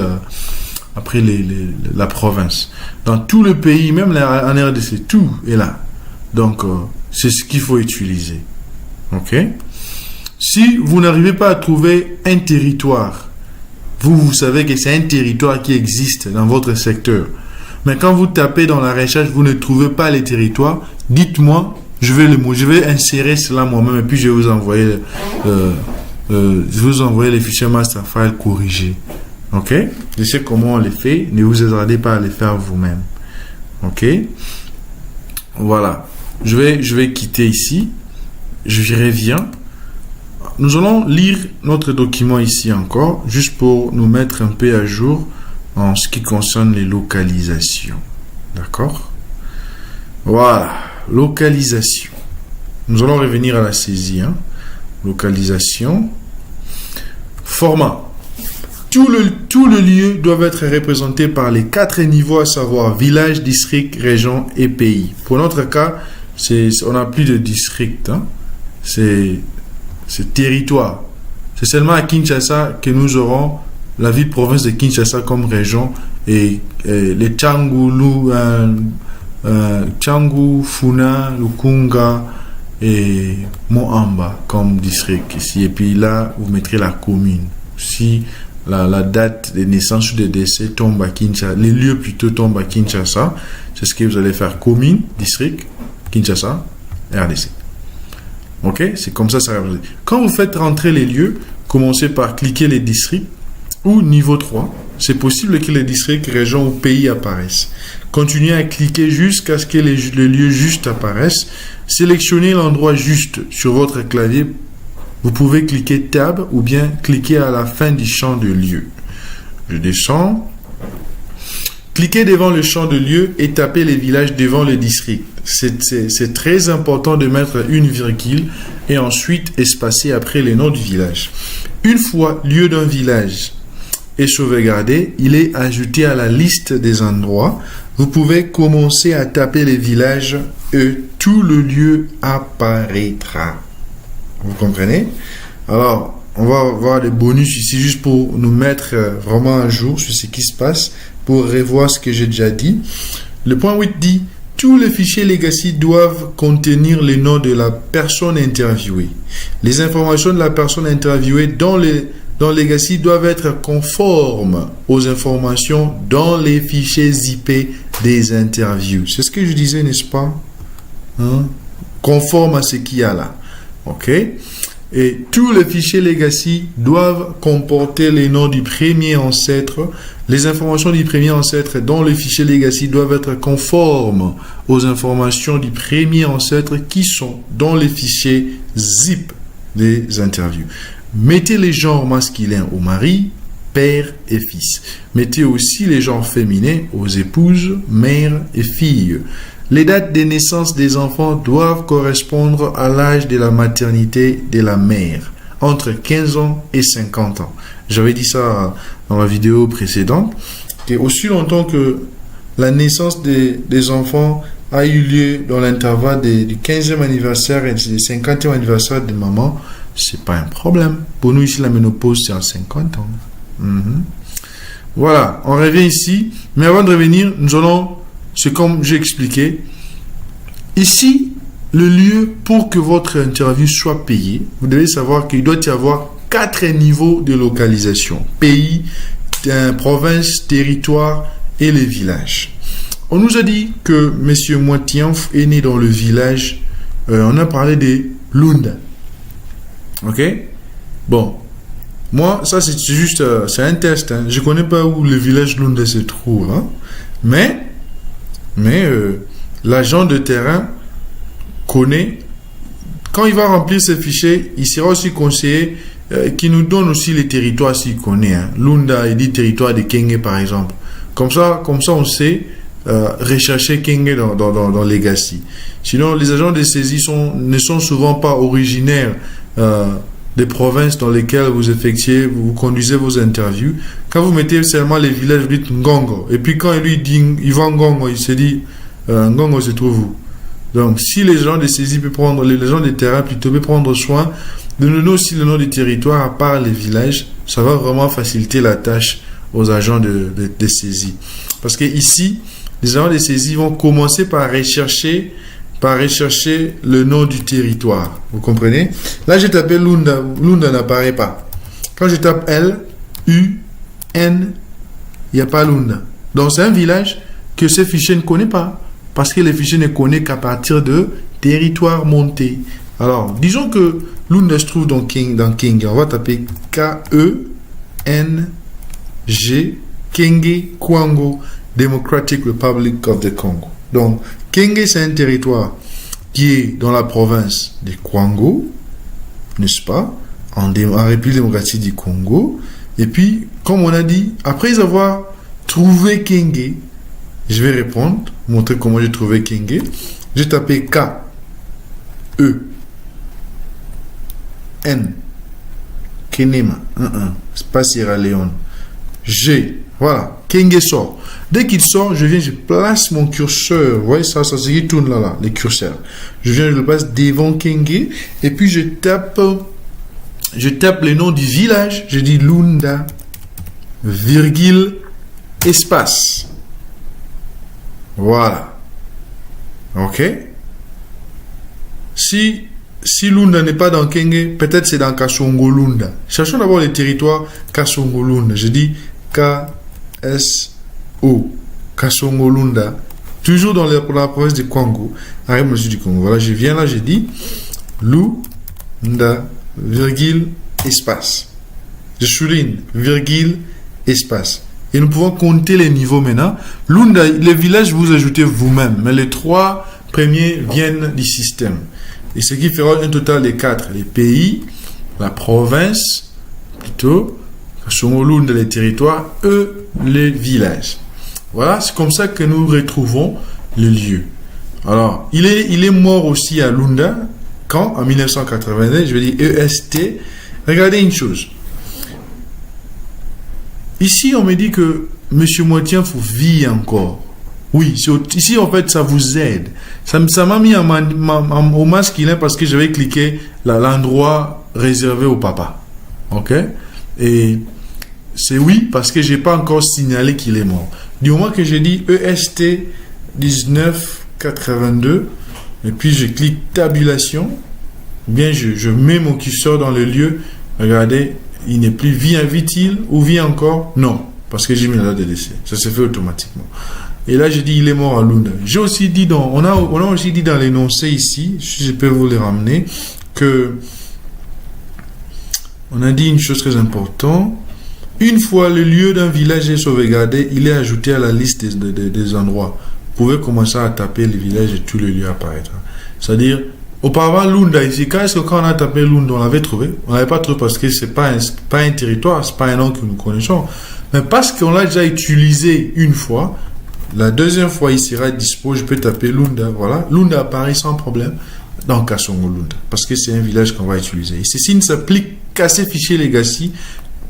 la province. Dans tout le pays, même en RDC, tout est là. Donc, c'est ce qu'il faut utiliser. OK? Si vous n'arrivez pas à trouver un territoire, vous savez que c'est un territoire qui existe dans votre secteur. Mais quand vous tapez dans la recherche, vous ne trouvez pas les territoires, dites-moi, je vais insérer cela moi-même et puis je vais vous envoyer les fichiers master file corrigés. Ok? Je sais comment on les fait, ne vous attardez pas à les faire vous-même. Ok? Voilà. Je vais quitter ici. Je reviens. Nous allons lire notre document ici encore, juste pour nous mettre un peu à jour en ce qui concerne les localisations. D'accord? Voilà. Localisation. Nous allons revenir à la saisie. Localisation. Format. Tout le lieu doit être représenté par les 4 niveaux, à savoir village, district, région et pays. Pour notre cas, on n'a plus de district. C'est territoire. C'est seulement à Kinshasa que nous aurons la ville-province de Kinshasa comme région et les Tchangou, Funa, Lukunga et Moamba comme district ici. Et puis là, vous mettrez la commune. Si la date de naissance ou de décès tombe à Kinshasa, les lieux plutôt tombent à Kinshasa, c'est ce que vous allez faire. Commune, district, Kinshasa, RDC. Ok? C'est comme ça, ça va. Quand vous faites rentrer les lieux, commencez par cliquer les districts ou niveau 3. C'est possible que les districts, régions ou pays apparaissent. Continuez à cliquer jusqu'à ce que les lieux justes apparaissent. Sélectionnez l'endroit juste sur votre clavier. Vous pouvez cliquer Tab ou bien cliquer à la fin du champ de lieu. Je descends. Cliquez devant le champ de lieu et tapez les villages devant le district. C'est très important de mettre une virgule et ensuite espacer après les noms du village. Une fois lieu d'un village est sauvegardé, il est ajouté à la liste des endroits. Vous pouvez commencer à taper les villages et tout le lieu apparaîtra. Vous comprenez? Alors, on va voir des bonus ici juste pour nous mettre vraiment à jour sur ce qui se passe, pour revoir ce que j'ai déjà dit. Le point 8 dit, tous les fichiers legacy doivent contenir les noms de la personne interviewée. Les informations de la personne interviewée dans legacy doivent être conformes aux informations dans les fichiers IP des interviews. C'est ce que je disais, n'est-ce pas? Conforme à ce qu'il y a là. OK? Et tous les fichiers legacy doivent comporter les noms du premier ancêtre. Les informations du premier ancêtre dans les fichiers legacy doivent être conformes aux informations du premier ancêtre qui sont dans les fichiers zip des interviews. Mettez les genres masculins aux maris, père et fils. Mettez aussi les genres féminins aux épouses, mère et fille. Les dates de naissance des enfants doivent correspondre à l'âge de la maternité de la mère, entre 15 ans et 50 ans. J'avais dit ça dans la vidéo précédente. Et aussi longtemps que la naissance des enfants a eu lieu dans l'intervalle du 15e anniversaire et du 50e anniversaire de maman, c'est pas un problème. Pour nous ici, la ménopause, c'est à 50 ans. Voilà, on revient ici. Mais avant de revenir, nous allons... C'est comme j'ai expliqué. Ici, le lieu pour que votre interview soit payée, vous devez savoir qu'il doit y avoir 4 niveaux de localisation. Pays, province, territoire et les villages. On nous a dit que M. Moitianf est né dans le village, on a parlé de Lunda. Ok? Bon. Moi, ça c'est juste, c'est un test. Hein. Je ne connais pas où le village Lunda se trouve. Hein. Mais l'agent de terrain connaît, quand il va remplir ce fichier, il sera aussi conseillé qui nous donne aussi les territoires s'il connaît. Hein. Lunda, il dit territoire de Kenge par exemple. Comme ça on sait rechercher Kenge dans Legacy. Sinon, les agents de saisie ne sont souvent pas originaires des provinces dans lesquelles vous conduisez vos interviews. Quand vous mettez seulement les villages, vous dites Ngongo. Et puis quand il lui dit, il va Ngongo, il se dit, Ngongo se trouve où? Donc, si les gens de saisie peuvent prendre, les gens de terrain plutôt peuvent prendre soin de nous donner aussi le nom du territoire à part les villages, ça va vraiment faciliter la tâche aux agents de saisie. Parce que ici, les agents de saisie vont commencer par rechercher le nom du territoire. Vous comprenez? Là, j'ai tapé Lunda. Lunda n'apparaît pas. Quand je tape L, U, N, il n'y a pas Lunda. Donc, c'est un village que ce fichier ne connaît pas. Parce que le fichier ne connaît qu'à partir de territoire monté. Alors, disons que Lunda se trouve dans King. On va taper K-E-N-G, Kenge, Kwango, Democratic Republic of the Congo. Donc, Kenge, c'est un territoire qui est dans la province de Kwango, n'est-ce pas, en République démocratique du Congo. Et puis, comme on a dit, après avoir trouvé Kenge, je vais répondre, montrer comment j'ai trouvé Kenge. J'ai tapé K, E, N, Kenema, c'est pas Sierra Leone, G, voilà, Kenge sort. Dès qu'il sort, je place mon curseur. Vous voyez ça c'est ce qui tourne là, les curseurs. Je le place devant Kenge et puis je tape le nom du village. Je dis Lunda, virgule, espace. Voilà. Ok. Si Lunda n'est pas dans Kenge, peut-être c'est dans Kasongo Lunda. Cherchons d'abord les territoires Kasongo Lunda. Je dis K-S Kasongo Lunda, toujours dans la province de Kwango, République du Congo. Voilà, je viens là, j'ai dit Lunda, virgule, espace. Je souligne, virgule, espace. Et nous pouvons compter les niveaux maintenant. Lunda, les villages, vous ajoutez vous-même, mais les 3 premiers viennent du système. Et ce qui fera un total de 4. Les pays, la province, plutôt, Kasongo Lunda, les territoires, les villages. Voilà, c'est comme ça que nous retrouvons le lieu. Alors, il est mort aussi à Lunda, quand? En 1989, je vais dire EST. Regardez une chose. Ici, on me dit que M. Moitianf vit encore. Oui, ici, en fait, ça vous aide. Ça m'a mis au masculin parce que j'avais cliqué l'endroit réservé au papa. Ok? Et c'est oui, parce que je n'ai pas encore signalé qu'il est mort. Du moment que j'ai dit EST, 1982 et puis je clique tabulation. Bien, je mets mon curseur dans le lieu. Regardez, il n'est plus vit-il ou vit encore? Non, parce que j'ai mis la date de décès. Ça se fait automatiquement. Et là, j'ai dit il est mort à Lunda. J'ai aussi dit on a aussi dit dans l'énoncé ici, si je peux vous les ramener, que on a dit une chose très importante. Une fois le lieu d'un village est sauvegardé, il est ajouté à la liste des endroits. Vous pouvez commencer à taper les villages et tous les lieux apparaîtront. C'est-à-dire, auparavant, Lunda, ici, est-ce que quand on a tapé Lunda, on l'avait trouvé? On l'avait pas trouvé parce que c'est pas un territoire, c'est pas un nom que nous connaissons. Mais parce qu'on l'a déjà utilisé une fois, la deuxième fois, il sera dispo, je peux taper Lunda, voilà. Lunda apparaît sans problème dans Kasongo Lunda. Parce que c'est un village qu'on va utiliser. Et ceci ne s'applique qu'à ces fichiers legacy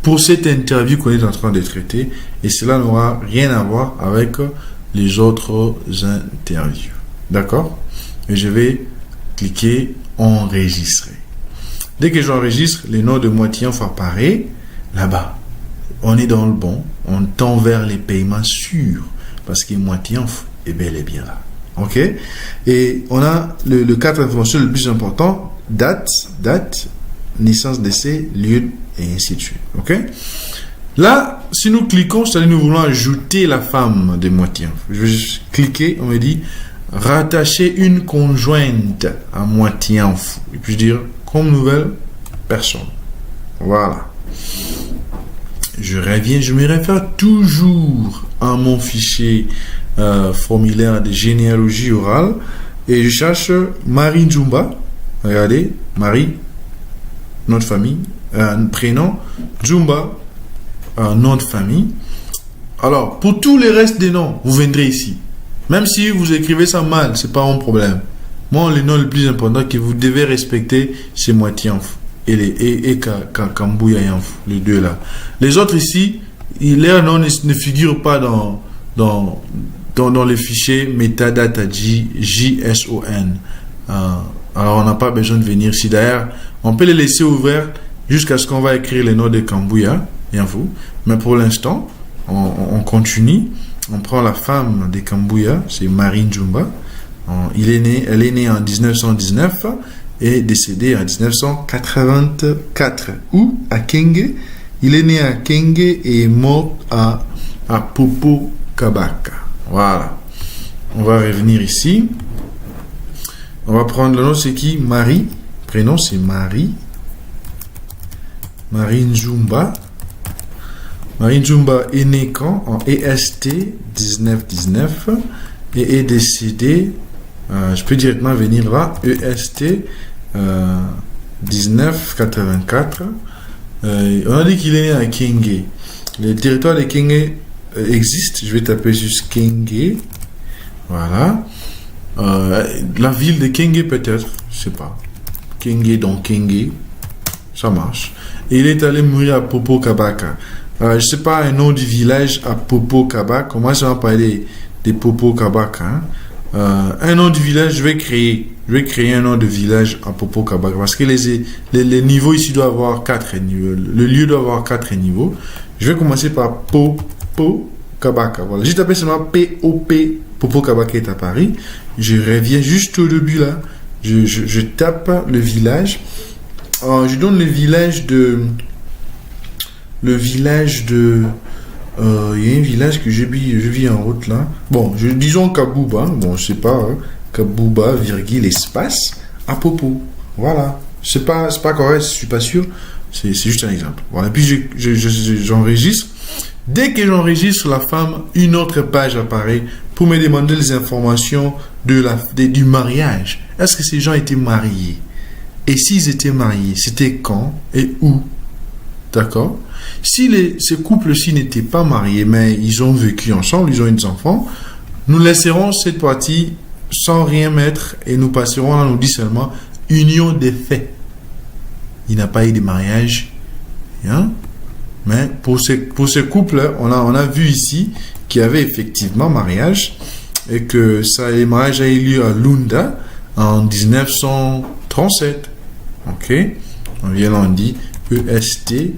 pour cette interview qu'on est en train de traiter. Et cela n'aura rien à voir avec les autres interviews. D'accord? Et je vais cliquer enregistrer. Dès que j'enregistre, les noms de Moitianf apparaît là-bas. On est dans le bon. On tend vers les paiements sûrs. Parce que Moitianf est bel et bien là. OK? Et on a le cadre d'information le plus important. Date, naissance, décès, lieu, et ainsi de suite. OK? Là, si nous cliquons, c'est-à-dire nous voulons ajouter la femme de Moitianf. Je vais juste cliquer, on me dit rattacher une conjointe à Moitianf. Et puis dire comme nouvelle personne. Voilà. Je reviens, je me réfère toujours à mon fichier formulaire de généalogie orale et je cherche Marie Nzumba. Regardez, Marie, notre famille, prénom, Nzumba, nom de famille. Alors, pour tous les restes des noms, vous viendrez ici. Même si vous écrivez ça mal, c'est pas mon problème. Moi, le nom le plus important que vous devez respecter, c'est Moitianf et Kambuya Yanf, les deux là. Les autres ici, leurs noms ne figurent pas dans les fichiers metadata JSON. Alors, on n'a pas besoin de venir ici. D'ailleurs, on peut les laisser ouverts jusqu'à ce qu'on va écrire les noms de Kambuya Yanf. Mais pour l'instant, on continue. On prend la femme de Kambuya, c'est Marie Nzumba. Elle est née en 1919 et décédée en 1984. Où? À Kenge. Il est né à Kenge et est mort à Popo Kabaka. Voilà. On va revenir ici. On va prendre le nom, c'est qui? Marie. Prénom, c'est Marie. Marie Nzumba. Marie Nzumba est née quand? En EST 1919 et est décédée, je peux directement venir là, EST 1984. On a dit qu'il est né à Kenge. Le territoire de Kenge existe. Je vais taper juste Kenge. Voilà. La ville de Kenge peut-être, je sais pas. Kenge, donc Kenge. Ça marche. Et il est allé mourir à Popo Kabaka. Je sais pas un nom du village à Popo Kabaka. Comment ça va parler de Popo Kabaka, hein? Un nom du village, je vais créer un nom de village à Popo Kabaka parce que les niveaux ici doivent avoir 4 niveaux. Le lieu doit avoir 4 niveaux. Je vais commencer par Popo Kabaka. Voilà. Juste après seulement POP, Popo Kabaka est à Paris. Je reviens juste au début là. Je tape le village. Je donne le village de. Il y a un village que je vis en route là. Bon, disons Kabouba. Bon, je sais pas. Hein, Kabouba, virgule, espace, à Popo. Voilà. C'est pas correct, je suis pas sûr. C'est juste un exemple. Voilà. Puis j'enregistre. Dès que j'enregistre la femme, une autre page apparaît pour me demander les informations du mariage. Est-ce que ces gens étaient mariés? Et s'ils étaient mariés, c'était quand et où? D'accord? Si ces couples-ci n'étaient pas mariés, mais ils ont vécu ensemble, ils ont eu des enfants, nous laisserons cette partie sans rien mettre et nous passerons à nous dire seulement union des faits. Il n'a pas eu de mariage. Hein? Mais pour ces couples, on a vu ici qu'il y avait effectivement mariage et que le mariage a eu lieu à Lunda en 1937. Ok? On vient là, on dit EST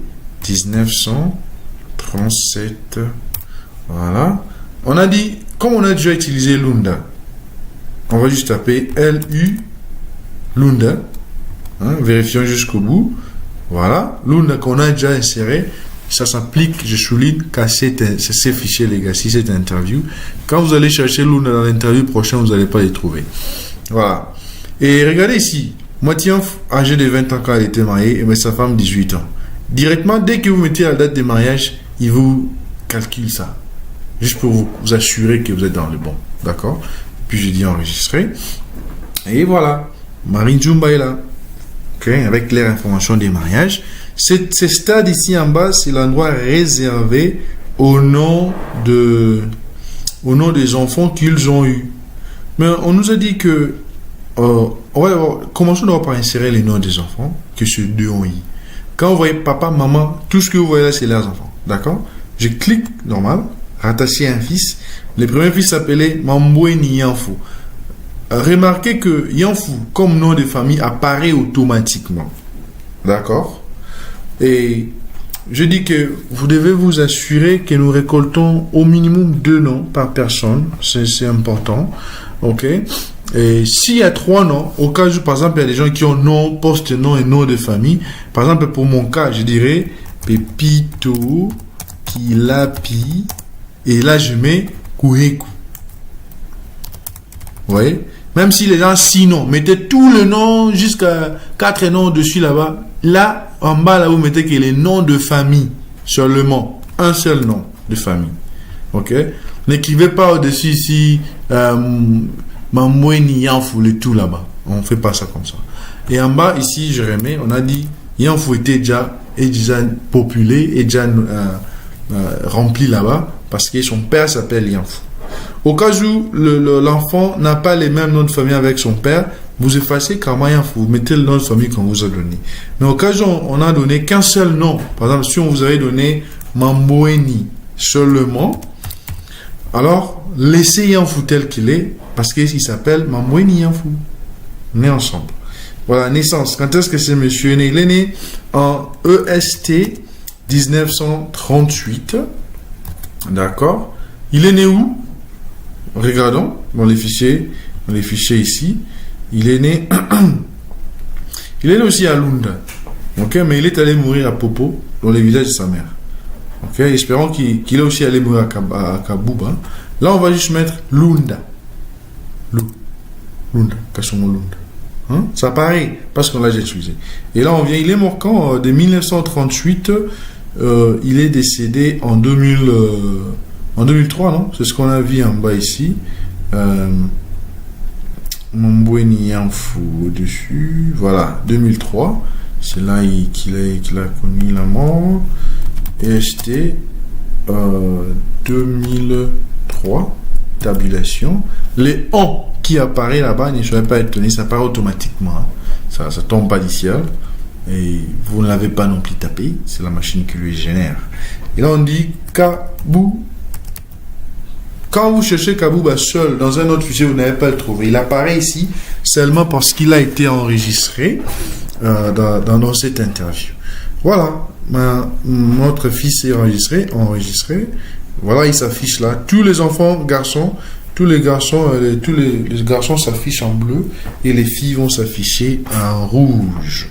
1937. Voilà. On a dit comme on a déjà utilisé Lunda, on va juste taper L-U Lunda. Vérifions jusqu'au bout. Voilà. Lunda qu'on a déjà inséré. Ça s'applique, je souligne, qu'à ces fichiers, les gars, si cette interview. Quand vous allez chercher Lunda dans l'interview prochaine, vous n'allez pas les trouver. Voilà. Et regardez ici. Moitié âgé de 20 ans quand elle était mariée, et sa femme 18 ans. Directement, dès que vous mettez la date de mariage, il vous calcule ça. Juste pour vous assurer que vous êtes dans le bon. D'accord? Puis je dis enregistrer. Et voilà. Marie Jumba est là. Ok? Avec les informations des mariages. Ce stade ici en bas, c'est l'endroit réservé au nom des enfants qu'ils ont eus. Mais on nous a dit que commençons d'abord par insérer les noms des enfants que ces deux ont eu. Quand vous voyez papa, maman, tout ce que vous voyez là, c'est leurs enfants. D'accord? Je clique, normal, rattacher un fils. Le premier fils s'appelait Mambweni Yanfu. Remarquez que Yanfu, comme nom de famille, apparaît automatiquement. D'accord? Et je dis que vous devez vous assurer que nous récoltons au minimum 2 noms par personne. C'est important. OK? Et s'il y a 3 noms, au cas où, par exemple, il y a des gens qui ont nom, post-nom et nom de famille. Par exemple, pour mon cas, je dirais Pepito, Kilapi, et là, je mets Kuheku. Vous voyez? Même si les gens 6 noms, mettez tout le nom jusqu'à 4 noms dessus là-bas. Là, en bas, là, vous mettez que les noms de famille seulement. Un seul nom de famille. OK? N'écrivez pas au-dessus ici Mamweni Yanfu, le tout là-bas. On ne fait pas ça comme ça. Et en bas, ici, je remets, on a dit Yanfu était déjà populé et déjà rempli là-bas parce que son père s'appelle Yanfu. Au cas où l'enfant n'a pas les mêmes noms de famille avec son père, vous effacez Kama Yanfu, vous mettez le nom de famille qu'on vous a donné. Mais au cas où on a donné qu'un seul nom, par exemple, si on vous avait donné Mamweni seulement, alors laissez Yanfu tel qu'il est, parce qu'il s'appelle Mamweni Yanfu. On est ensemble. Voilà, naissance. Quand est-ce que ce monsieur est né? Il est né en EST 1938. D'accord. Il est né où? Regardons dans les fichiers ici. Il est né aussi à Lunda. Ok, mais il est allé mourir à Popo, dans le village de sa mère. Ok, espérons qu'il est aussi allé mourir à Kabuba. Là, on va juste mettre Lunda. Lunda, Kassomo Lunda. Hein? Ça paraît, parce qu'on l'a déjà utilisé. Et là, il est mort quand de 1938. Il est décédé en 2003, non? C'est ce qu'on a vu en bas ici. Mambweni Yanfu au-dessus. Voilà, 2003. C'est là qu'il a connu la mort. EST 2003. Tabulation. Les on qui apparaît là-bas, ne soyez pas étonnés, ça apparaît automatiquement. Ça tombe pas du ciel. Et vous ne l'avez pas non plus tapé. C'est la machine qui le génère. Et là, on dit Kabou. Quand vous cherchez Kabouba seul dans un autre fichier, vous n'avez pas le trouvé. Il apparaît ici seulement parce qu'il a été enregistré dans cette interview. Voilà. Notre fils est enregistré. Voilà, il s'affiche là. Tous les enfants, garçons, tous les garçons s'affichent en bleu et les filles vont s'afficher en rouge.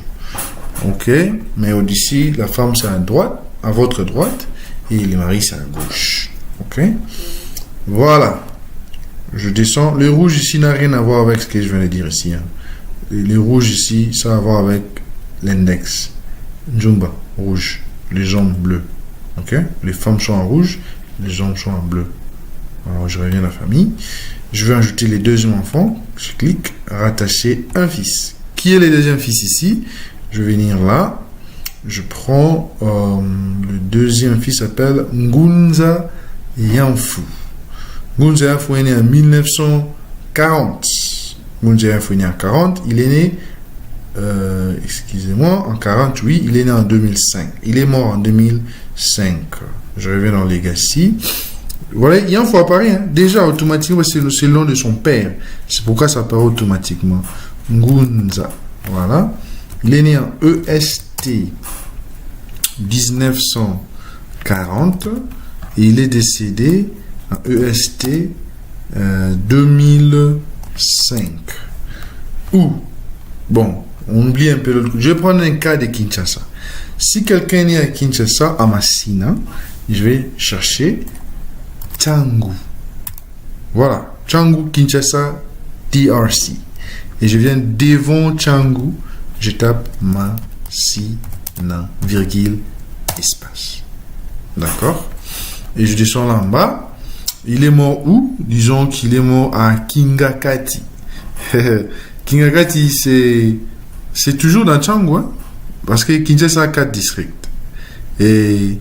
Ok, mais au-dessus, la femme c'est à droite, à votre droite, et les maris c'est à gauche. Ok, voilà. Je descends. Le rouge ici n'a rien à voir avec ce que je viens de dire ici. Hein. Le rouge ici, ça a à voir avec l'index. Njumba, rouge. Les jambes bleues. Ok, les femmes sont en rouge, les jambes sont en bleu. Alors je reviens à la famille. Je vais ajouter les deuxièmes enfants. Je clique, rattacher un fils. Qui est le deuxième fils ici? Je vais venir là. Je prends le deuxième fils s'appelle Ngunza Yanfu. Ngunza Yanfu est né en 1940. Ngunza Yanfu est né en 40. Il est né, excusez-moi, en 40, oui. Il est né en 2005. Il est mort en 2005. Je reviens dans Legacy. Voilà, Yanfu apparaît. Hein. Déjà, automatiquement, c'est le nom de son père. C'est pourquoi ça apparaît automatiquement. Ngunza. Voilà. Il est né en EST 1940 et il est décédé en EST 2005. Ou, bon, on oublie un peu l'autre. Je vais prendre un cas de Kinshasa. Si quelqu'un est né à Kinshasa, à Massina, je vais chercher Tchangu. Voilà, Tchangu, Kinshasa, DRC. Et je viens devant Tchangu, je tape Massina, virgule, espace. D'accord? Et je descends là en bas. Il est mort où? Disons qu'il est mort à Kingakati. Kingakati, c'est toujours dans Tchangu, hein? Parce que Kinshasa a 4 districts. Et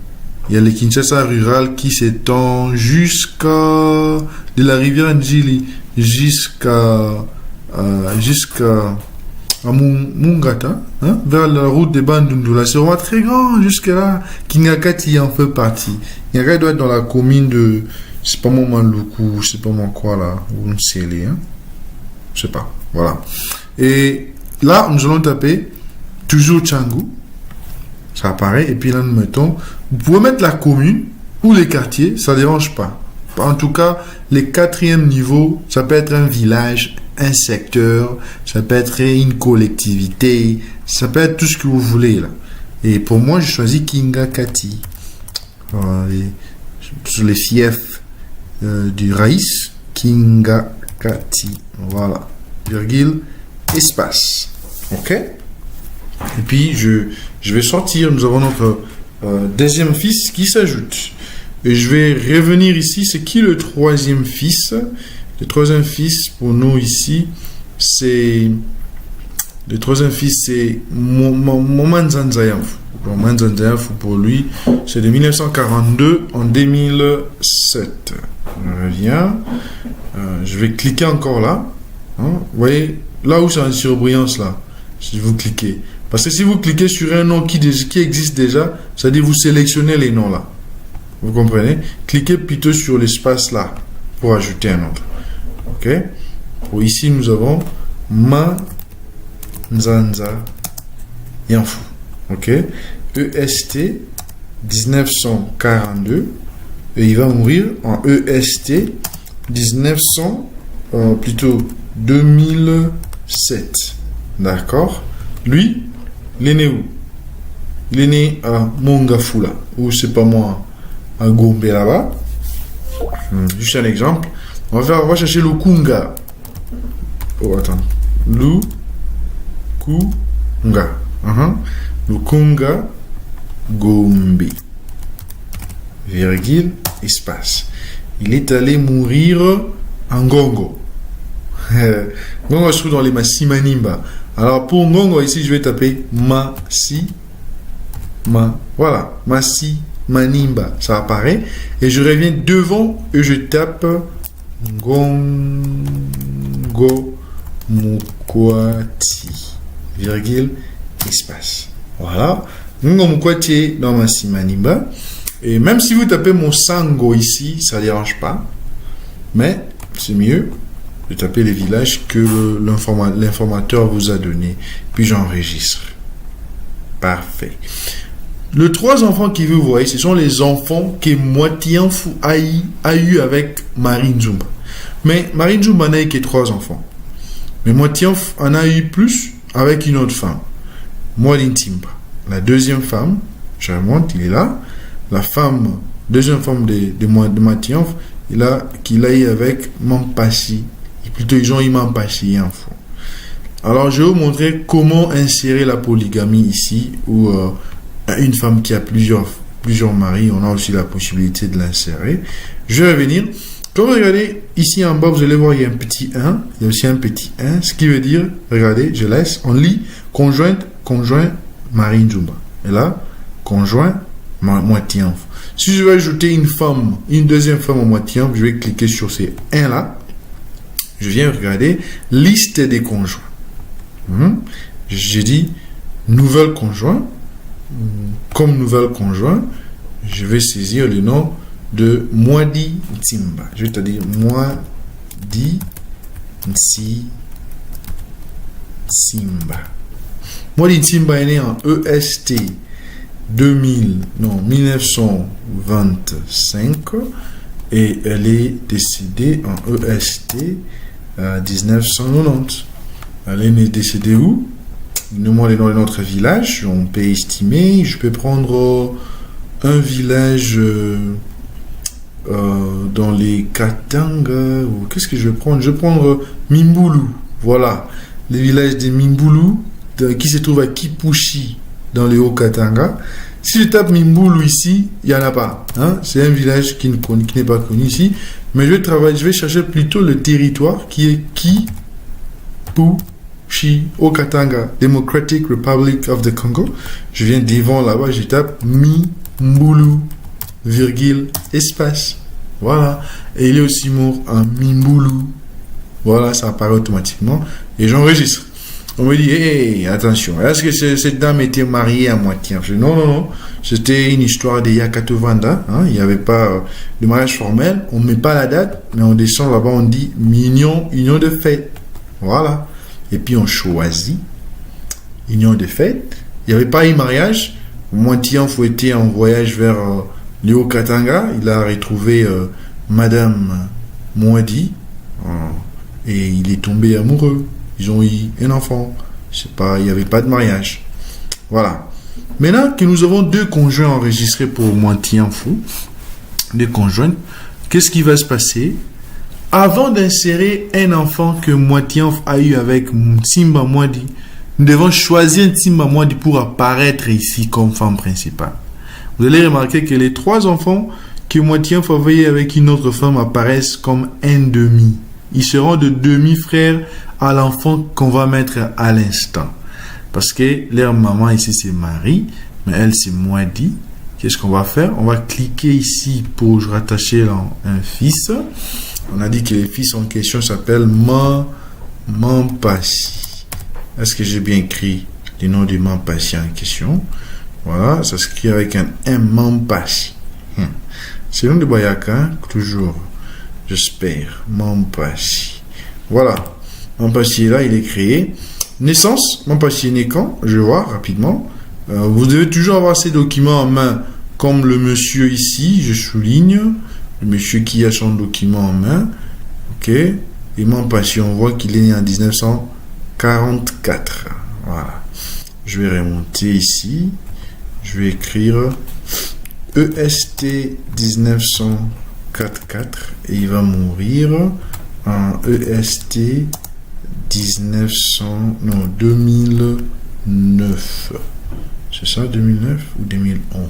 il y a le Kinshasa rural qui s'étend jusqu'à de la rivière Njili jusqu'à Mungata, hein, vers la route de Bandundu. C'est vraiment très grand jusque là. Kingakati en fait partie. Kingakati doit être dans la commune de, c'est pas mon Maluku, c'est pas mon quoi là, ou Nsele, hein, je sais pas. Voilà. Et là, nous allons taper toujours Tchangu. Ça apparaît. Et puis là, nous mettons. Vous pouvez mettre la commune ou les quartiers, ça ne dérange pas. En tout cas, les 4e niveaux, ça peut être un village, un secteur, ça peut être une collectivité, ça peut être tout ce que vous voulez là. Et pour moi, je choisis Kingakati. Sur les fiefs du Raïs, Kingakati. Voilà. Virgule, espace. OK? Et puis, je vais sortir. Nous avons notre deuxième fils qui s'ajoute. Et je vais revenir ici. C'est qui le troisième fils? Le troisième fils, pour nous ici, c'est... Le troisième fils, c'est Momanzanzayafu. Momanzanzayafu, pour lui, c'est de 1942 en 2007. Je reviens. Je vais cliquer encore là. Hein? Vous voyez, là où c'est en surbrillance, là, si vous cliquez. Parce que si vous cliquez sur un nom qui existe déjà, ça dit vous sélectionnez les noms là. Vous comprenez? Cliquez plutôt sur l'espace là pour ajouter un autre. Ok? Pour ici, nous avons Manzanza Yanfu. Ok? EST 1942. Et il va mourir en EST 2007. D'accord? Lui, il est né où? Il est né à Mongafula, ou c'est pas moi, à Gombe là-bas. Juste un exemple. On va chercher le Kunga. Oh, attends. Le Kunga. Le Kunga Gombe. Virgule, espace. Il est allé mourir en Ngongo. Ngongo se trouve dans les Massimanimba. Alors pour Ngongo ici, je vais taper voilà, Massimanimba. Ça apparaît. Et je reviens devant et je tape Ngongo Mukwati. Virgule, espace. Voilà. Ngongo Mukwati est dans Massimanimba. Et même si vous tapez Mosango ici, ça ne dérange pas. Mais c'est mieux de taper les villages que l'informateur vous a donné. Puis j'enregistre. Parfait. Les 3 enfants que vous voyez, ce sont les enfants que Moitianfu a eu avec Marie Nzumba. Mais Marie Nzumba n'a eu que 3 enfants. Mais Moitianfu en a eu plus avec une autre femme. Moalintimba. La deuxième femme, je remonte, il est là. La femme, deuxième femme de Moitianfu, qu'il a eu avec Mampachi. Plutôt, ils ont eu Mampachi en fond. Alors, je vais vous montrer comment insérer la polygamie ici, où une femme qui a plusieurs maris, on a aussi la possibilité de l'insérer. Je vais revenir. Quand vous regardez ici en bas, vous allez voir, il y a un petit 1. Il y a aussi un petit 1, ce qui veut dire, regardez, je laisse, on lit conjoint Marie Nzumba. Et là, conjoint Moitianfu. Si je veux ajouter une deuxième femme en Moitianfu, je vais cliquer sur ces 1 là. Je viens regarder liste des conjoints. J'ai dit nouvelle conjoint. Comme nouvelle conjoint, je vais saisir le nom de Moadi Ntimba. Je vais te dire Moadi Ntimba. Moadi Ntimba est né en EST 1925. Et elle est décédée en EST 1990. Elle est décédée où? Nous est dans notre village. On peut estimer. Je peux prendre un village dans les Katanga. Ou qu'est-ce que je vais prendre? Je vais prendre Mimbulu. Voilà. Le village de Mimbulu qui se trouve à Kipushi dans les Hauts-Katanga. Si je tape Mimbulu ici, il n'y en a pas. Hein? C'est un village qui n'est pas connu ici. Mais je vais chercher plutôt le territoire qui est Kipushi, au Katanga, Democratic Republic of the Congo. Je viens devant là-bas, je tape Mimbulu, virgule, espace. Voilà. Et il est aussi mort en Mimbulu. Voilà, ça apparaît automatiquement. Et j'enregistre. On me dit, hey, attention, est-ce que cette dame était mariée à moitié? Non. C'était une histoire de Yakatovanda. Hein? Il n'y avait pas de mariage formel. On ne met pas la date, mais on descend là-bas, on dit union de fête. Voilà. Et puis on choisit union de fête. Il n'y avait pas eu mariage. Moitié-Enfou était en voyage vers le Haut-Katanga. Il a retrouvé Madame Mwadi. Et il est tombé amoureux. Ils ont eu un enfant. Il n'y avait pas de mariage. Voilà. Maintenant que nous avons 2 conjoints enregistrés pour Moitié-Enfou, 2 conjoints, qu'est-ce qui va se passer? Avant d'insérer un enfant que Moitié-Enfou a eu avec Simba Mwadi, nous devons choisir Simba Mwadi pour apparaître ici comme femme principale. Vous allez remarquer que les 3 enfants que Moitié-Enfou a eu avec une autre femme apparaissent comme un demi. Ils seront de demi-frères à l'enfant qu'on va mettre à l'instant. Parce que leur maman ici c'est Marie, mais elle c'est Mwadi. Qu'est-ce qu'on va faire? On va cliquer ici pour rattacher un fils. On a dit que le fils en question s'appelle Mampassi. Est-ce que j'ai bien écrit le nom de Mampassi en question? Voilà, ça s'écrit avec un M, Mampassi. C'est le nom de Bayaka, toujours. J'espère. Mampassi. Voilà. Mampassi est là, il est créé. Naissance. Mampassi est né quand? Je vois rapidement. Vous devez toujours avoir ces documents en main, comme le monsieur ici, je souligne. Le monsieur qui a son document en main. Ok. Et Mampassi, on voit qu'il est né en 1944. Voilà. Je vais remonter ici. Je vais écrire EST 1944 et il va mourir en EST 2009. C'est ça, 2009 ou 2011?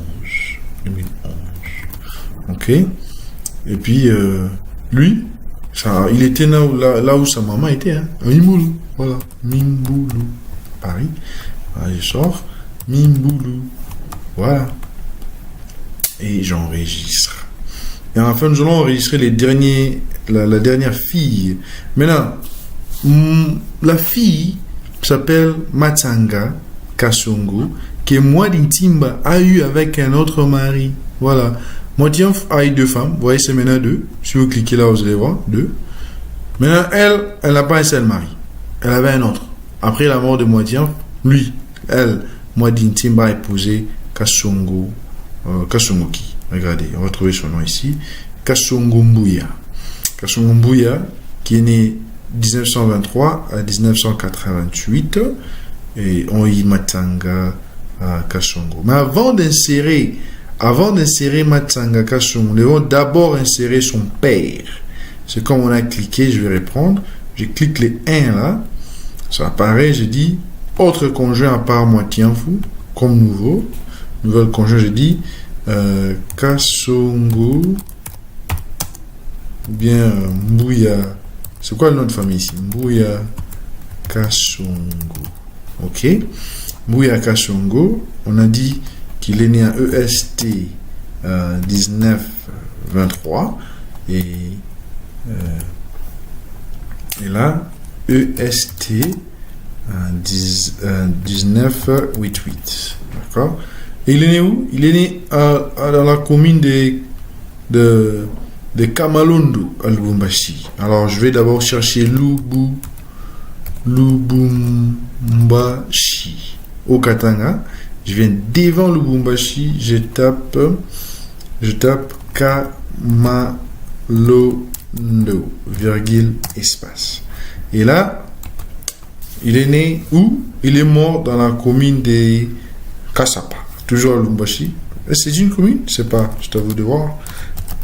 2011. Ok. Et puis, lui, il était là où sa maman était. Hein, à Mimbulu. Voilà. Mimbulu. Paris. Voilà, je sors. Mimbulu. Voilà. Et j'enregistre. Et enfin, nous allons enregistrer la dernière fille. Maintenant, la fille s'appelle Matsanga Kasongo, que Mwadi Ntimba a eu avec un autre mari. Voilà. Moitié-Enfou a eu 2 femmes. Vous voyez, c'est maintenant 2. Si vous cliquez là, vous allez voir 2. Maintenant, elle n'a pas un seul mari. Elle avait un autre. Après la mort de Moitié-Enfou, Mwadi Ntimba a épousé Kasongo. Kasongoki. Regardez, on va trouver son nom ici. Kasongo Mbuya. Kasongo Mbuya, qui est né 1923 à 1988. Et on y Matsanga Kasongo. Mais avant d'insérer Matsanga Kasongo, nous devons d'abord insérer son père. C'est comme on a cliqué, je vais reprendre. Je clique les 1 là. Ça apparaît, je dis autre conjoint à part Moitié-Enfou, comme nouvel conjoint, je dis Kasongo ou bien Mbuya. C'est quoi le nom de famille ici? Mbuya Kasongo. Ok. Mbuya Kasongo, on a dit qu'il est né en EST 1923 et là EST 1988. D'accord. Et il est né où? Il est né dans la commune de Kamalondo à Lubumbashi. Alors je vais d'abord chercher Lubumbashi au Katanga. Je viens devant Lubumbashi, je tape Londo, virgule, espace. Et là, il est né où? Il est mort dans la commune de Kasapa, toujours à Lubumbashi. C'est une commune? Je sais pas, je t'avoue de voir.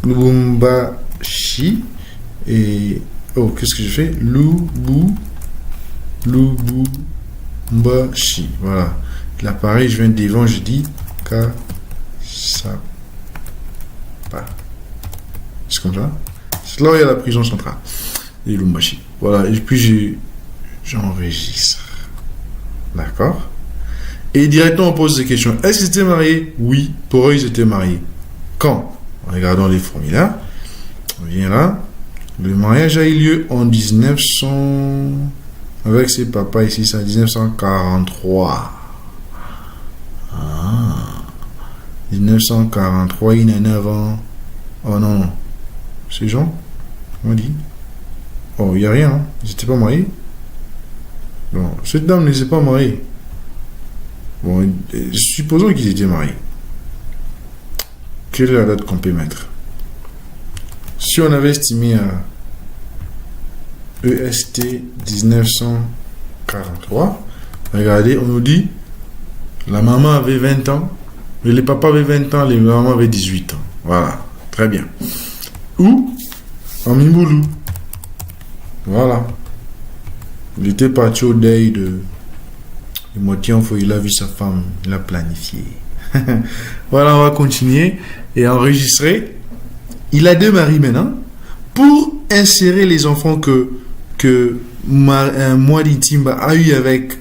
Lubumbashi. Et... oh, qu'est-ce que je fais? Lubumbashi. Voilà. Là, pareil, je viens devant, je dis Kasapa. C'est comme ça. C'est là où il y a la prison centrale. Et Lubumbashi. Voilà. Et puis, j'enregistre. D'accord? Et directement, on pose des questions. Est-ce qu'ils étaient mariés? Oui. Pour eux, ils étaient mariés. Quand? Regardons les formulaires. On vient là. Le mariage a eu lieu en 1900... avec ses papas ici, c'est en 1943. Ah. 1943, il est né avant... oh non. C'est Jean? On dit. Oh, il n'y a rien. Hein. Ils n'étaient pas mariés. Bon, cette dame ne s'est pas mariée. Bon, supposons qu'ils étaient mariés. Quelle est la date qu'on peut mettre? Si on avait estimé à EST 1943, regardez, on nous dit la maman avait 20 ans, les papas avaient 20 ans, les mamans avaient 18 ans. Voilà, très bien. Ou en Mimboulou. Voilà. Il était parti au deuil de Motianfo, il a vu sa femme, il a planifié. Voilà, on va continuer et enregistrer. Il a 2 maris maintenant. Pour insérer les enfants que Mwadi Timba a eu avec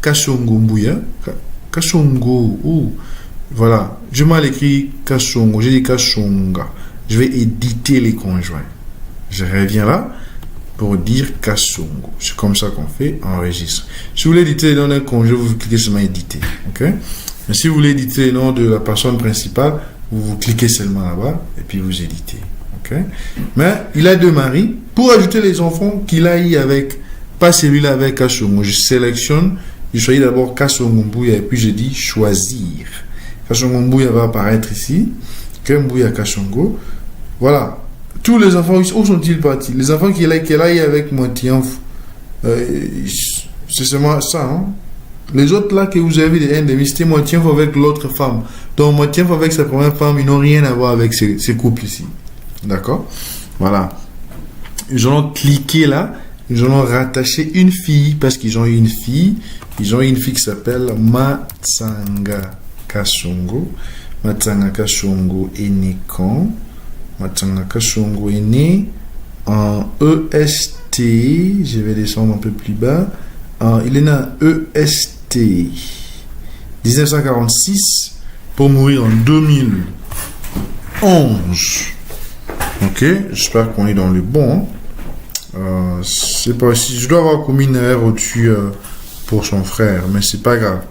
Kashongo Mbouya. Kashongo. Oh, voilà. Je mal écrit Kashongo. J'ai dit Kashonga. Je vais éditer les conjoints. Je reviens là pour dire Kashongo. C'est comme ça qu'on fait. Enregistre. Si vous voulez éditer les noms d'un conjoint, vous cliquez sur éditer. Ok? Mais si vous voulez éditer les noms de la personne principale, vous cliquez seulement là-bas et puis vous éditez. Ok? Mais il a 2 maris. Pour ajouter les enfants qu'il a eu avec, pas celui-là avec Kashongo, je sélectionne, je choisis d'abord Kashongo Mbouya et puis je dis choisir. Kashongo Mbouya va apparaître ici. Mbouya Kashongo. Voilà. Tous les enfants, où sont-ils partis? Les enfants qu'il a eu avec Motianfo. C'est seulement ça, hein? Les autres là que vous avez des NDM, c'était Motianfo avec l'autre femme. Donc Motianfo avec sa première femme, ils n'ont rien à voir avec ces couples ici. D'accord? Voilà. Ils ont cliqué là, ils ont rattaché une fille parce qu'ils ont eu une fille. Ils ont eu une fille qui s'appelle Matsanga Kashongo. Matsanga Kashongo est né quand? Matsanga Kashongo est né en EST. Je vais descendre un peu plus bas. Il est né en EST 1946 pour mourir en 2011. Ok, j'espère qu'on est dans le bon. C'est pas si je dois avoir commis une erreur au-dessus pour son frère, mais c'est pas grave.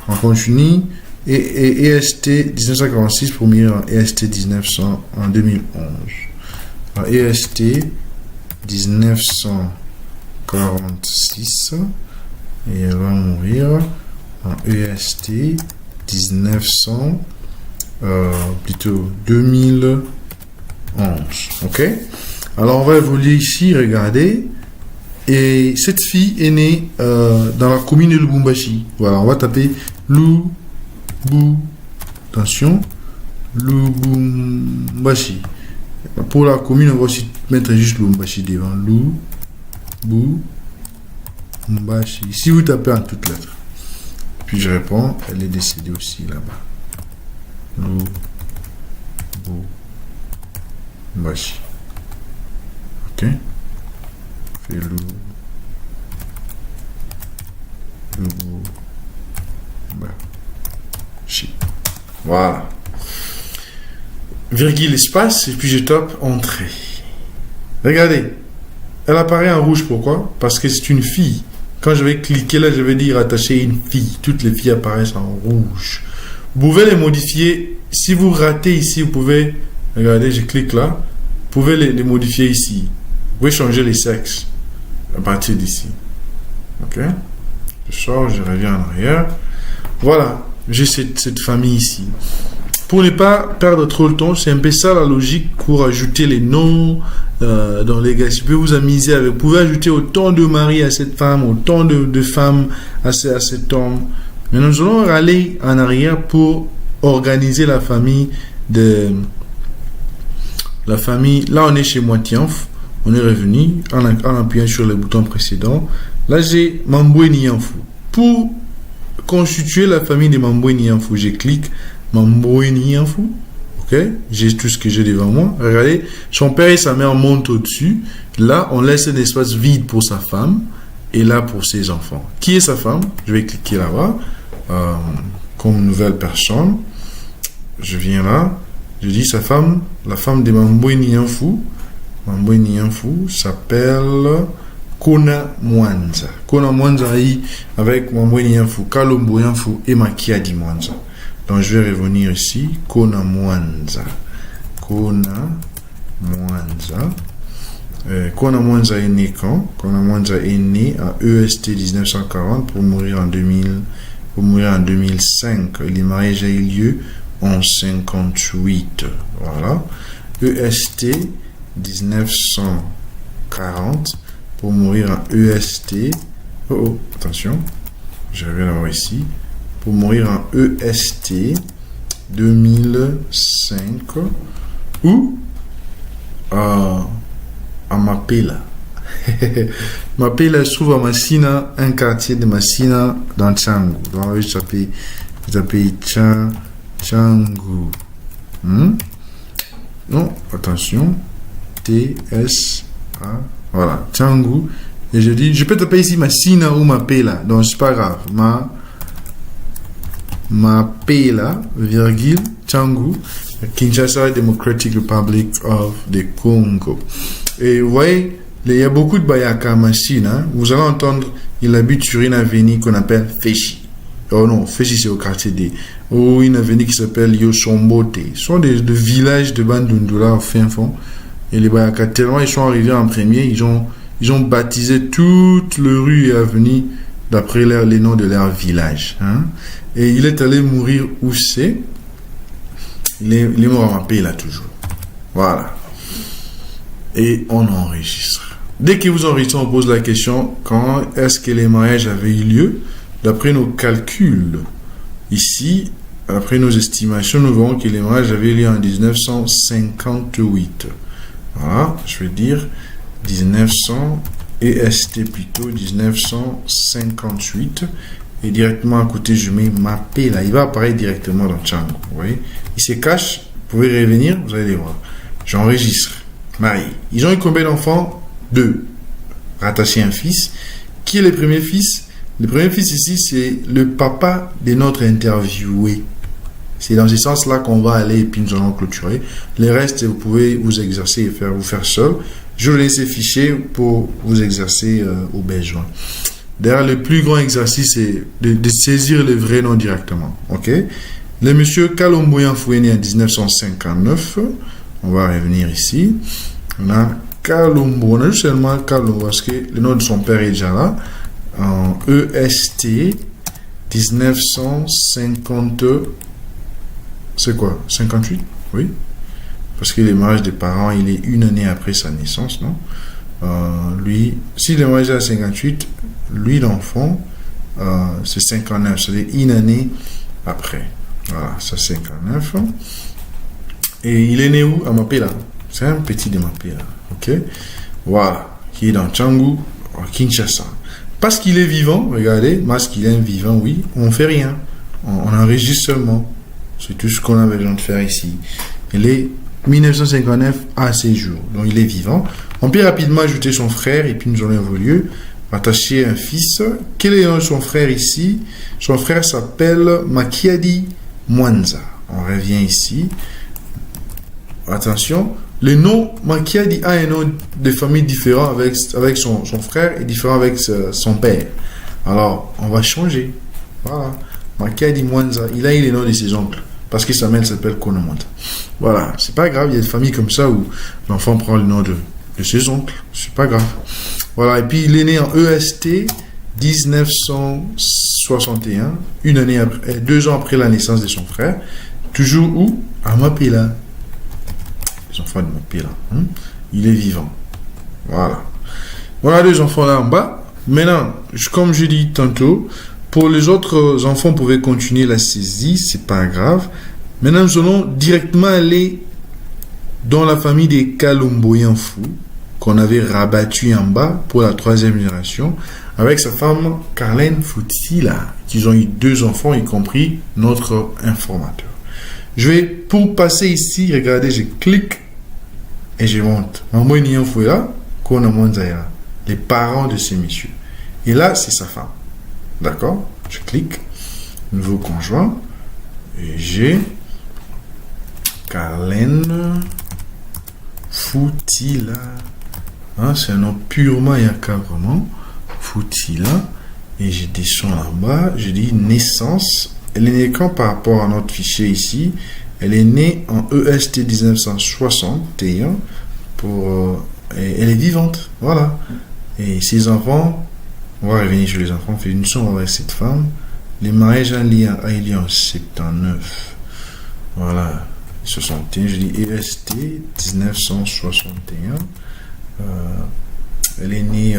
On continue. Et EST 1946 pour mourir en EST 1900 en 2011. Alors, EST 1946 et elle va mourir en EST 1900 plutôt 2011. Ok, alors on va évoluer ici, regardez, et cette fille est née dans la commune de Lubumbashi. Voilà, on va taper attention, Lubumbashi. Pour la commune, on va aussi mettre juste Lubumbashi devant. Lubumbashi. Si vous tapez en toutes lettres, puis je réponds, elle est décédée aussi là-bas. Lubumbashi. Ok. Fais Lubumbashi. Voilà. Virgule espace et puis je tape entrée. Regardez. Elle apparaît en rouge. Pourquoi? Parce que c'est une fille. Quand je vais cliquer là, je vais dire attacher une fille. Toutes les filles apparaissent en rouge. Vous pouvez les modifier. Si vous ratez ici, vous pouvez... Regardez, je clique là. Vous pouvez les modifier ici. Vous pouvez changer les sexes à partir d'ici. Ok? Je sors, je reviens en arrière. Voilà. J'ai cette famille ici. pour ne pas perdre trop le temps, c'est un peu ça la logique pour ajouter les noms dans les gars. Si vous pouvez vous amuser avec, vous pouvez ajouter autant de maris à cette femme, autant de femmes à cet homme. Mais nous allons aller en arrière pour organiser la famille de... La famille, là on est chez moi Tianf, on est revenu en appuyant sur le bouton précédent. Là j'ai Mamboué Nianfou. Pour constituer la famille de Mamboué Nianfou, je clique Mamboué Nianfou. Ok, j'ai tout ce que j'ai devant moi. Regardez, son père et sa mère montent au-dessus. Là on laisse un espace vide pour sa femme et là pour ses enfants. Qui est sa femme? Je vais cliquer là-bas comme nouvelle personne. Je viens là. Je dis sa femme, la femme de Mamboué Nianfou. Mamboué Nianfou s'appelle Kona Mwanza. Kona Mwanza avec Mamboué Nianfou, Kalombo Nianfou et Makiadi Mwanza. Donc je vais revenir ici. Kona Mwanza. Kona Mwanza. Kona Mwanza est né quand? Kona Mwanza est né à EST 1940 pour mourir en 2005. Le mariage a eu lieu en 58. Voilà. EST 1940 pour mourir en EST. Attention. Je vais l'avoir ici. Pour mourir en EST 2005 ou à Mapela. Mapela se trouve à Massina, un quartier de Massina dans Tchangou. Donc je s'appelle Tchangou. Non, attention. T-S-A. Voilà, Tchangou. Et je dis, je peux taper ici Massina ou Mapela. Donc c'est pas grave. Mapela, virgule, Tchangou, Kinshasa Democratic Republic of the Congo. Et vous voyez, il y a beaucoup de Bayaka machines. Hein. Vous allez entendre, il habite sur une avenue qu'on appelle Féchi. Oh non, Féchi c'est au quartier D. Ou une avenue qui s'appelle Yosombote. Ce sont des villages de Bandundula au fin fond. Et les Bayaka, tellement ils sont arrivés en premier, ils ont baptisé toute le rue et avenue d'après les noms de leur village. Hein. Et il est allé mourir où c'est? Il est mort à Mapela toujours. Voilà. Et on enregistre. Dès que vous enregistrez, on pose la question, quand est-ce que les mariages avaient eu lieu? D'après nos calculs, ici, après nos estimations, nous verrons que les mariages avaient eu lieu en 1958. Voilà, je vais dire 1900 EST plutôt, 1958. Et directement à côté, je mets Mapela. Il va apparaître directement dans Tchangou. Vous voyez? Il se cache. Vous pouvez revenir, vous allez les voir. J'enregistre. Marié. Ils ont eu combien d'enfants? 2. Rattaché un fils. Qui est le premier fils? Le premier fils ici, c'est le papa de notre interviewé. C'est dans ce sens-là qu'on va aller et puis nous allons clôturer. Le reste, vous pouvez vous exercer et vous faire seul. Je vous laisse ces fichiers pour vous exercer au besoin. D'ailleurs, le plus grand exercice, c'est de saisir le vrai nom directement. Ok? Le monsieur Kalombo Nianfou est né en 1959. On va revenir ici. On a Kalombo. On a juste seulement Kalombo parce que le nom de son père est déjà là. En EST 1950. C'est quoi? 58? Oui. Parce que le mariage des parents, il est une année après sa naissance, non? Lui, si le mariage est à 58, lui, l'enfant, c'est 59. C'est-à-dire une année après. Voilà, ça 59. Et il est né où? À Mapela. C'est un petit de Mapela. Ok? Voilà. Qui est dans Tchangou, à Kinshasa. Parce qu'il est vivant, regardez, parce qu'il est vivant, oui, on ne fait rien. On enregistre seulement. C'est tout ce qu'on avait besoin de faire ici. Il est 1959 à ses jours. Donc il est vivant. On peut rapidement ajouter son frère et puis nous allons évoluer. Attacher un fils. Quel est son frère ici? Son frère s'appelle Makiadi Mwanza. On revient ici. Attention. Le nom Makiadi a un nom de famille différent avec son frère et différent avec son père. Alors, on va changer. Voilà. Makiadi Mwanza, il a eu les noms de ses oncles. Parce que sa mère s'appelle Konomanta. Voilà. C'est pas grave, il y a des familles comme ça où l'enfant prend le nom de ses oncles. C'est pas grave. Voilà. Et puis, il est né en EST 1961, 2 ans après la naissance de son frère. Toujours où? À Mapela. Les enfants de Mapela. Il est vivant. Voilà. Voilà les enfants là en bas. Maintenant, comme je dis tantôt, pour les autres enfants, vous pouvez continuer la saisie, c'est pas grave. Maintenant, nous allons directement aller dans la famille des Kalumboyanfou, qu'on avait rabattu en bas pour la 3e génération, avec sa femme Carlène Foutila, qui ont eu 2 enfants, y compris notre informateur. Je vais, pour passer ici, regardez, je clique et je monte. Maman Niyanfou est là, les parents de ces messieurs. Et là, c'est sa femme. D'accord? Je clique, nouveau conjoint, et j'ai Carlène Foutila. C'est un nom purement yaka, vraiment. Foutila. Et je descends là-bas, je dis naissance. Elle est née quand par rapport à notre fichier ici? Elle est née en EST 1961. Elle est vivante. Voilà. Et ses enfants, on va revenir sur les enfants. Nous sommes avec cette femme. Les mariages ont lieu en 79. Voilà. 61, je dis EST 1961. Elle est née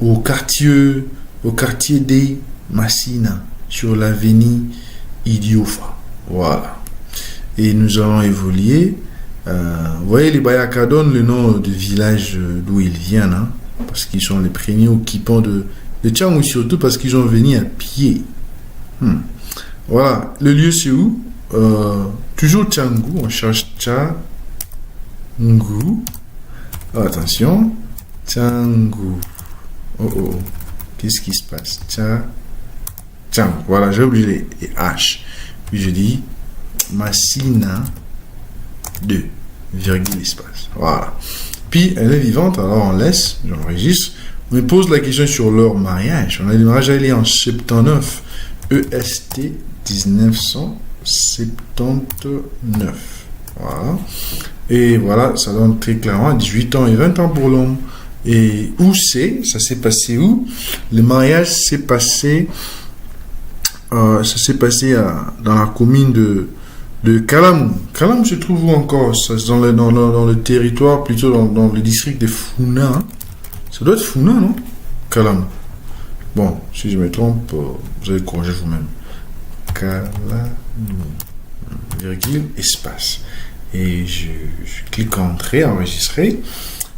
au quartier des Massina, sur l'avenue Idiofa. Voilà. Et nous allons évoluer. Vous voyez, les Bayaka donnent le nom du village d'où ils viennent, hein, parce qu'ils sont les premiers occupants de Tchangou, surtout parce qu'ils ont venu à pied. Voilà. Le lieu, c'est où? Toujours Tchangou. On cherche Tchangou. Oh, attention. Tchangou. Oh. Qu'est-ce qui se passe? Tchangou. Voilà, j'ai oublié les H. Puis je dis Massina 2, virgule espace. Voilà. Puis elle est vivante, alors on laisse, j'enregistre. On me pose la question sur leur mariage. On a le mariage allé en 79. EST 1979. Voilà. Et voilà, ça donne très clairement 18 ans et 20 ans pour l'homme. Et où c'est? Ça s'est passé où? Le mariage s'est passé dans la commune de Kalamou. Kalamou se trouve où encore? Ça, dans le territoire, plutôt dans le district de Funa. Hein? Ça doit être Funa, non? Kalamou. Bon, si je me trompe, vous allez corriger vous-même. Kalamou. Virgule, espace. Et je clique Entrée, Enregistrer.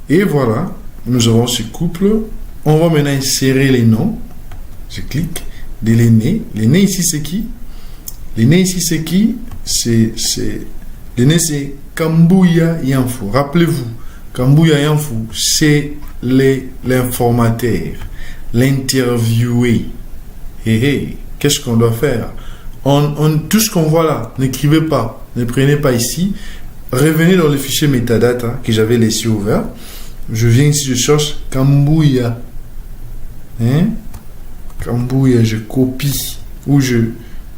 Et voilà, nous avons ce couple. On va maintenant insérer les noms. Je clique. De l'aîné. L'aîné ici, c'est qui? L'aîné ici, c'est qui? L'aîné, c'est Kambouya Yanfou. Rappelez-vous, Kambouya Yanfou, c'est l'informateur, l'interviewé. Qu'est-ce qu'on doit faire? Tout ce qu'on voit là, n'écrivez pas, ne prenez pas ici. Revenez dans le fichier metadata que j'avais laissé ouvert. Je viens ici, je cherche Kambouya. Kambouya, je copie ou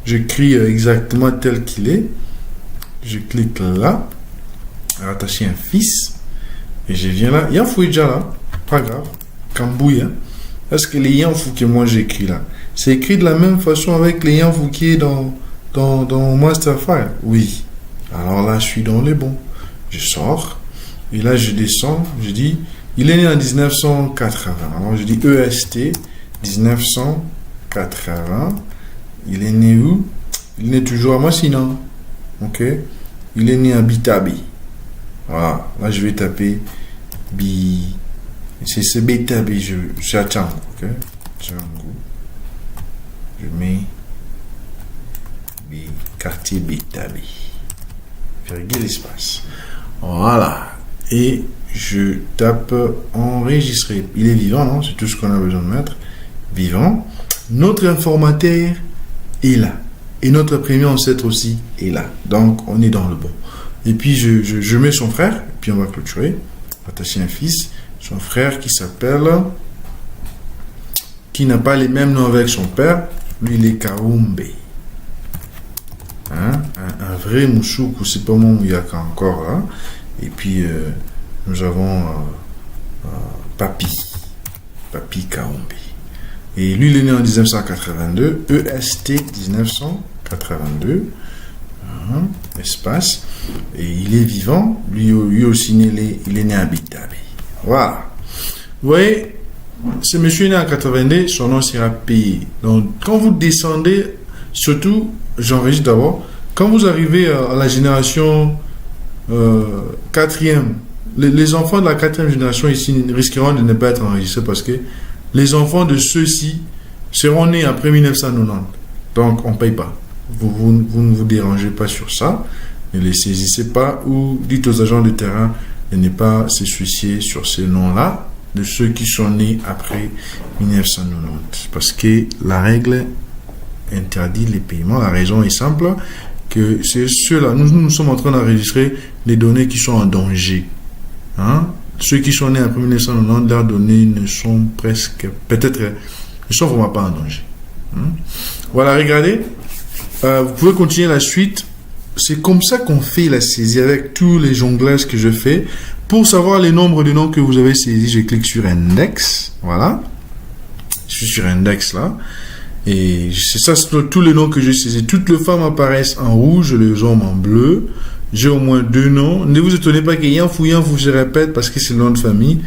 j'écris exactement tel qu'il est. Je clique là, rattacher un fils, et je viens là. Yanfou est déjà là, pas grave. Kambouya. Est-ce que les Yanfou que moi j'écris là, c'est écrit de la même façon avec les Yanfou qui est dans Masterfile? Oui. Alors là, je suis dans les bons. Je sors, et là je descends, je dis, il est né en 1980. Alors je dis EST 1980. Il est né où? Il est né toujours à Massina. Ok. Il est né à Bitabi. Voilà. Là, je vais taper Bi. C'est Bitabi. Je à Tchangou. Ok. Tchangou. Je mets Bi. Quartier Bitabi. Virgule espace. Voilà. Et je tape enregistrer. Il est vivant, non? C'est tout ce qu'on a besoin de mettre. Vivant. Notre informateur est là. Et notre premier ancêtre aussi est là. Donc, on est dans le bon. Et puis, je mets son frère. Et puis, on va clôturer. Attacher un fils. Son frère qui s'appelle... Qui n'a pas les mêmes noms avec son père. Lui, il est Kaoumbe. Hein? Un vrai Moussoukou. C'est pas mon Mouyaka encore là. Et puis, nous avons Papi. Papi Kaoumbe. Et lui, il est né en 1982, EST 1982. Espace. Et il est vivant. Lui aussi, il est né à Abu Dhabi. Voilà. Vous voyez, ce monsieur est né en 82, son nom sera payé. Donc, quand vous descendez, surtout, j'enregistre d'abord, quand vous arrivez à la génération quatrième, les enfants de la quatrième génération ici risqueront de ne pas être enregistrés parce que les enfants de ceux-ci seront nés après 1990. Donc, on ne paye pas. Vous ne vous dérangez pas sur ça. Ne les saisissez pas ou dites aux agents de terrain de ne pas se soucier sur ces noms-là de ceux qui sont nés après 1990. Parce que la règle interdit les paiements. La raison est simple, que c'est ceux-là. Nous sommes en train d'enregistrer les données qui sont en danger. Ceux qui sont nés après 1990, leurs données ne sont peut-être, ne sont vraiment pas en danger. Voilà, regardez. Vous pouvez continuer la suite. C'est comme ça qu'on fait la saisie avec tous les jonglages que je fais. Pour savoir les nombres de noms que vous avez saisis, je clique sur Index. Voilà. Je suis sur Index là. Et c'est ça, c'est tous les noms que j'ai saisis. Toutes les femmes apparaissent en rouge, les hommes en bleu. J'ai au moins 2 noms. Ne vous étonnez pas que Yanfou, je répète, parce que c'est le nom de famille.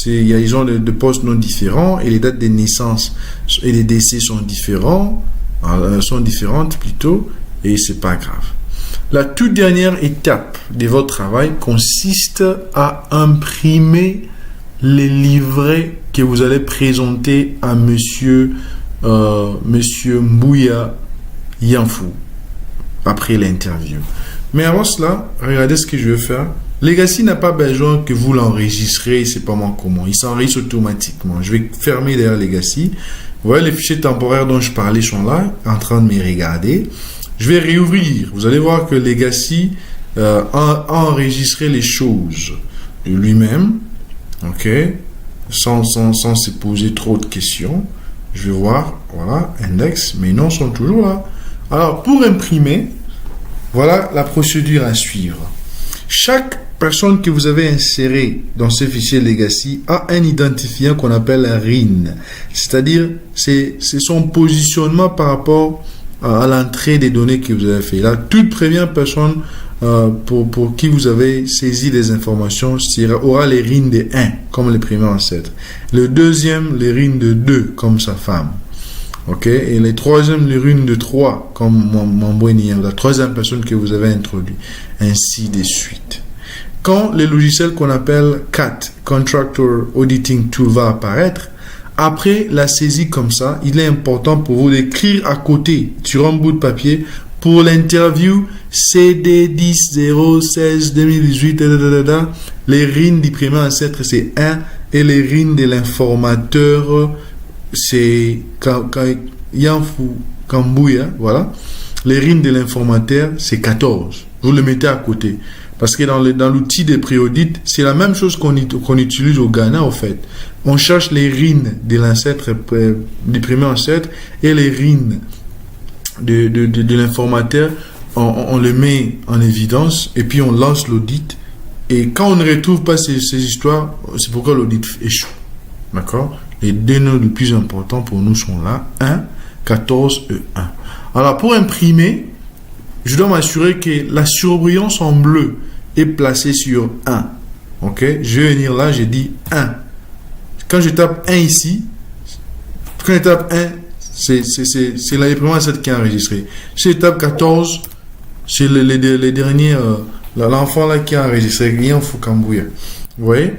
Ils ont de postes non différents et les dates de naissance et les décès sont différents. Sont différentes plutôt, et c'est pas grave. La toute dernière étape de votre travail consiste à imprimer les livrets que vous allez présenter à monsieur Mbouya Yanfou après l'interview. Mais avant cela, regardez ce que je vais faire. Legacy n'a pas besoin que vous l'enregistrez, c'est pas moi comment. Il s'enregistre automatiquement. Je vais fermer derrière Legacy. Vous voyez, les fichiers temporaires dont je parlais sont là, en train de me regarder. Je vais réouvrir. Vous allez voir que Legacy a enregistré les choses de lui-même, ok, sans se poser trop de questions. Je vais voir, voilà, index, mes noms sont toujours là. Alors, pour imprimer, voilà la procédure à suivre. Chaque personne que vous avez insérée dans ce fichier Legacy a un identifiant qu'on appelle un RIN. C'est-à-dire, c'est son positionnement par rapport à l'entrée des données que vous avez fait. La toute première personne pour qui vous avez saisi des informations aura les RIN de 1, comme les premiers ancêtres. Le deuxième, les RIN de 2, comme sa femme. Ok, et les troisième, les RIN de 3, comme Mambouénia, la troisième personne que vous avez introduit. Ainsi de suite. Quand le logiciel qu'on appelle CAT, Contractor Auditing Tool, va apparaître, après la saisie comme ça, il est important pour vous d'écrire à côté, sur un bout de papier, pour l'interview CD 10 016 2018, les RIN du premier ancêtre c'est 1 et les RIN de l'informateur c'est Yanfou Kambouya, voilà. Les RIN de l'informateur c'est 14. Vous le mettez à côté. Parce que dans l'outil de préaudit, c'est la même chose qu'on utilise au Ghana, en fait. On cherche les RIN de l'ancêtre, du premier ancêtre, et les RIN de l'informateur, on les met en évidence, et puis on lance l'audit. Et quand on ne retrouve pas ces histoires, c'est pourquoi l'audit échoue. D'accord? Les deux noms les plus importants pour nous sont là, 1, 14 et 1. Alors, pour imprimer, je dois m'assurer que la surbrillance en bleu est placée sur 1. Ok? Je vais venir là, j'ai dit 1. Quand je tape 1 ici, quand je tape 1, c'est l'imprimante 7 qui est enregistré. Si je tape 14, c'est les derniers, l'enfant là qui a enregistré, Yanfou Kambouya. Vous voyez?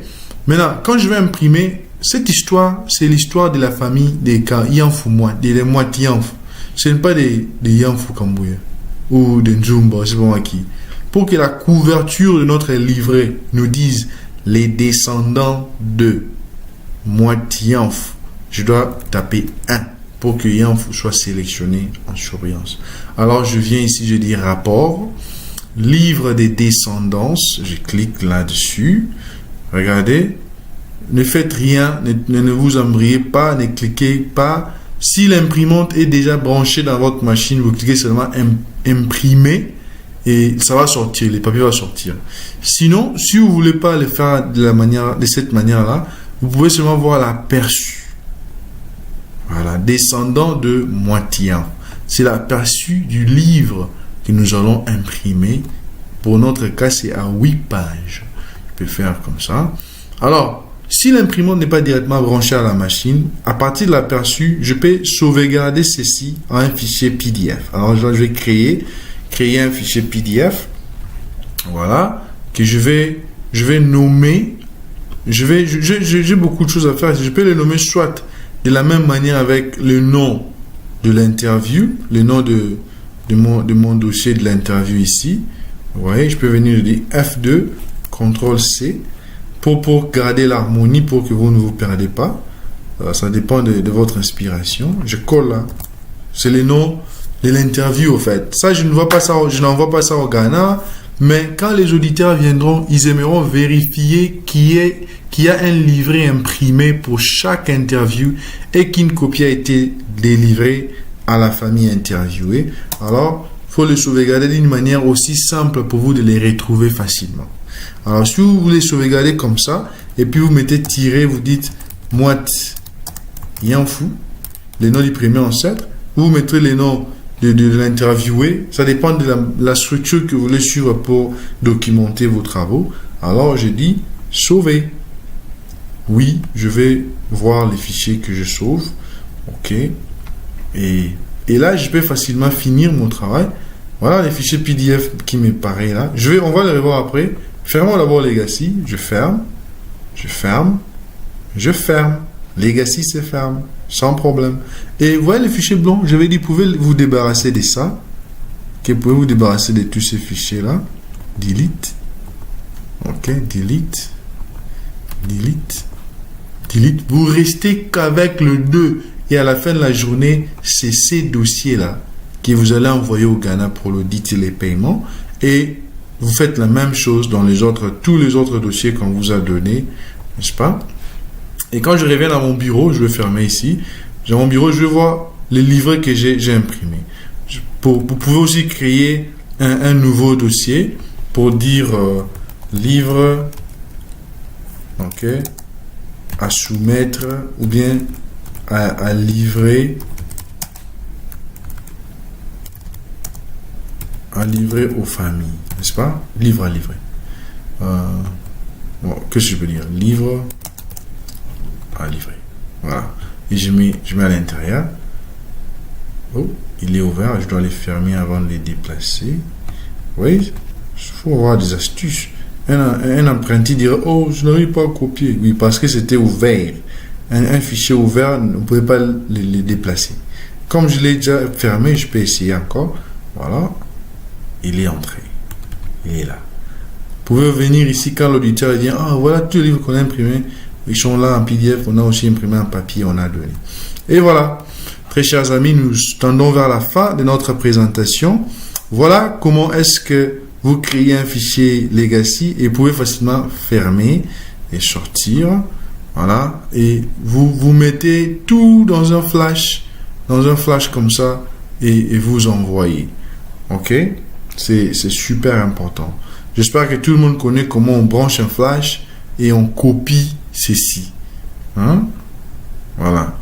Maintenant, quand je vais imprimer, cette histoire, c'est l'histoire de la famille des Yanfou des moitiés Yanfou. Ce n'est pas des Yanfou Kambouya ou de Nzumba, c'est pas moi qui. Pour que la couverture de notre livret nous dise les descendants de moitié Yanfou, je dois taper 1 pour que Yanfou soit sélectionné en surbrillance. Alors je viens ici, je dis rapport, livre des descendances, je clique là-dessus. Regardez, ne faites rien, ne vous embrouillez pas, ne cliquez pas. Si l'imprimante est déjà branchée dans votre machine, vous cliquez seulement imprimer et ça va sortir, les papiers vont sortir. Sinon, si vous ne voulez pas le faire de cette manière-là, vous pouvez seulement voir l'aperçu. Voilà, descendant de moitié. C'est l'aperçu du livre que nous allons imprimer. Pour notre cas, c'est à 8 pages. Je peux faire comme ça. Alors, si l'imprimante n'est pas directement branchée à la machine, à partir de l'aperçu, je peux sauvegarder ceci en un fichier PDF. Alors, je vais créer un fichier PDF. Voilà, que je vais nommer. J'ai beaucoup de choses à faire. Je peux les nommer soit de la même manière avec le nom de l'interview, le nom de mon dossier de l'interview ici. Vous voyez, je peux venir dire F2, CTRL-C, pour garder l'harmonie, pour que vous ne vous perdez pas. Ça dépend de votre inspiration. Je colle là. C'est le nom de l'interview, au fait. Ça, je n'envoie pas ça au Ghana. Mais quand les auditeurs viendront, ils aimeront vérifier qu'il y a un livret imprimé pour chaque interview et qu'une copie a été délivrée à la famille interviewée. Alors, il faut les sauvegarder d'une manière aussi simple pour vous de les retrouver facilement. Alors, si vous les sauvegardez comme ça, et puis vous mettez tirer, vous dites moite, y'en fou, les noms du premier ancêtre, vous mettrez les noms de l'interviewé, ça dépend de la structure que vous voulez suivre pour documenter vos travaux. Alors, je dis sauver. Oui, je vais voir les fichiers que je sauve. OK. Et là, je peux facilement finir mon travail. Voilà les fichiers PDF qui me paraissent là. On va les revoir après. Fermons d'abord Legacy. Je ferme. Je ferme. Je ferme. Legacy se ferme. Sans problème. Et vous voyez les fichiers blancs. J'avais dit, vous pouvez vous débarrasser de ça. Vous pouvez vous débarrasser de tous ces fichiers-là. Delete. OK. Delete. Delete. Delete. Vous restez qu'avec le 2. Et à la fin de la journée, c'est ces dossiers-là que vous allez envoyer au Ghana pour l'audit et les paiements. Et vous faites la même chose dans tous les autres dossiers qu'on vous a donnés. N'est-ce pas? Et quand je reviens dans mon bureau, je vais fermer ici. Dans mon bureau, je vais voir les livrets que j'ai imprimés. Vous pouvez aussi créer un nouveau dossier pour dire livre, OK, à soumettre ou bien à livrer, aux familles, n'est-ce pas? Livre à livrer. Qu'est-ce que je peux dire? Livre à livrer. Voilà. Et je mets à l'intérieur. Oh, il est ouvert. Je dois les fermer avant de les déplacer. Oui, il faut avoir des astuces. Un apprenti dirait, oh, je n'arrive pas à copier. Oui, parce que c'était ouvert. Un fichier ouvert, vous ne pouvez pas les déplacer. Comme je l'ai déjà fermé, je peux essayer encore. Voilà. Il est entré. Il est là. Vous pouvez venir ici quand l'auditeur dit, ah, voilà tous les livres qu'on a imprimés. Ils sont là en PDF. On a aussi imprimé en papier. On a donné. Et voilà. Très chers amis, nous tendons vers la fin de notre présentation. Voilà comment est-ce que vous créez un fichier Legacy et vous pouvez facilement fermer et sortir. Voilà. Et vous mettez tout dans un flash comme ça et vous envoyez. OK? C'est super important. J'espère que tout le monde connaît comment on branche un flash et on copie ceci. Hein? Voilà.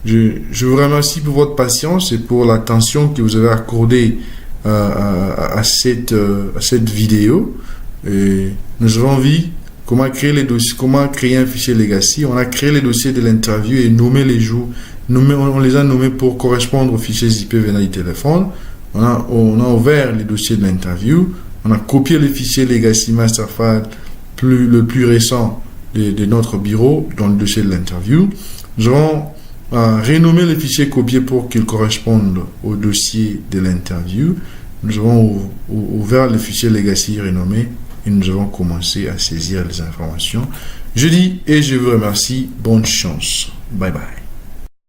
Je vous remercie pour votre patience et pour l'attention que vous avez accordée à cette vidéo. Et nous avons vu comment créer les dossiers, comment créer un fichier Legacy. On a créé les dossiers de l'interview et nommé les jours. On les a nommés pour correspondre aux fichiers IP venant du téléphone. On a ouvert les dossiers de l'interview. On a copié les fichiers Legacy Masterfile le plus récent de notre bureau dans le dossier de l'interview. Nous avons renommer les fichiers copiés pour qu'ils correspondent au dossier de l'interview. Nous avons ouvert le fichier Legacy renommé et nous avons commencé à saisir les informations. Je dis et je vous remercie. Bonne chance. Bye bye.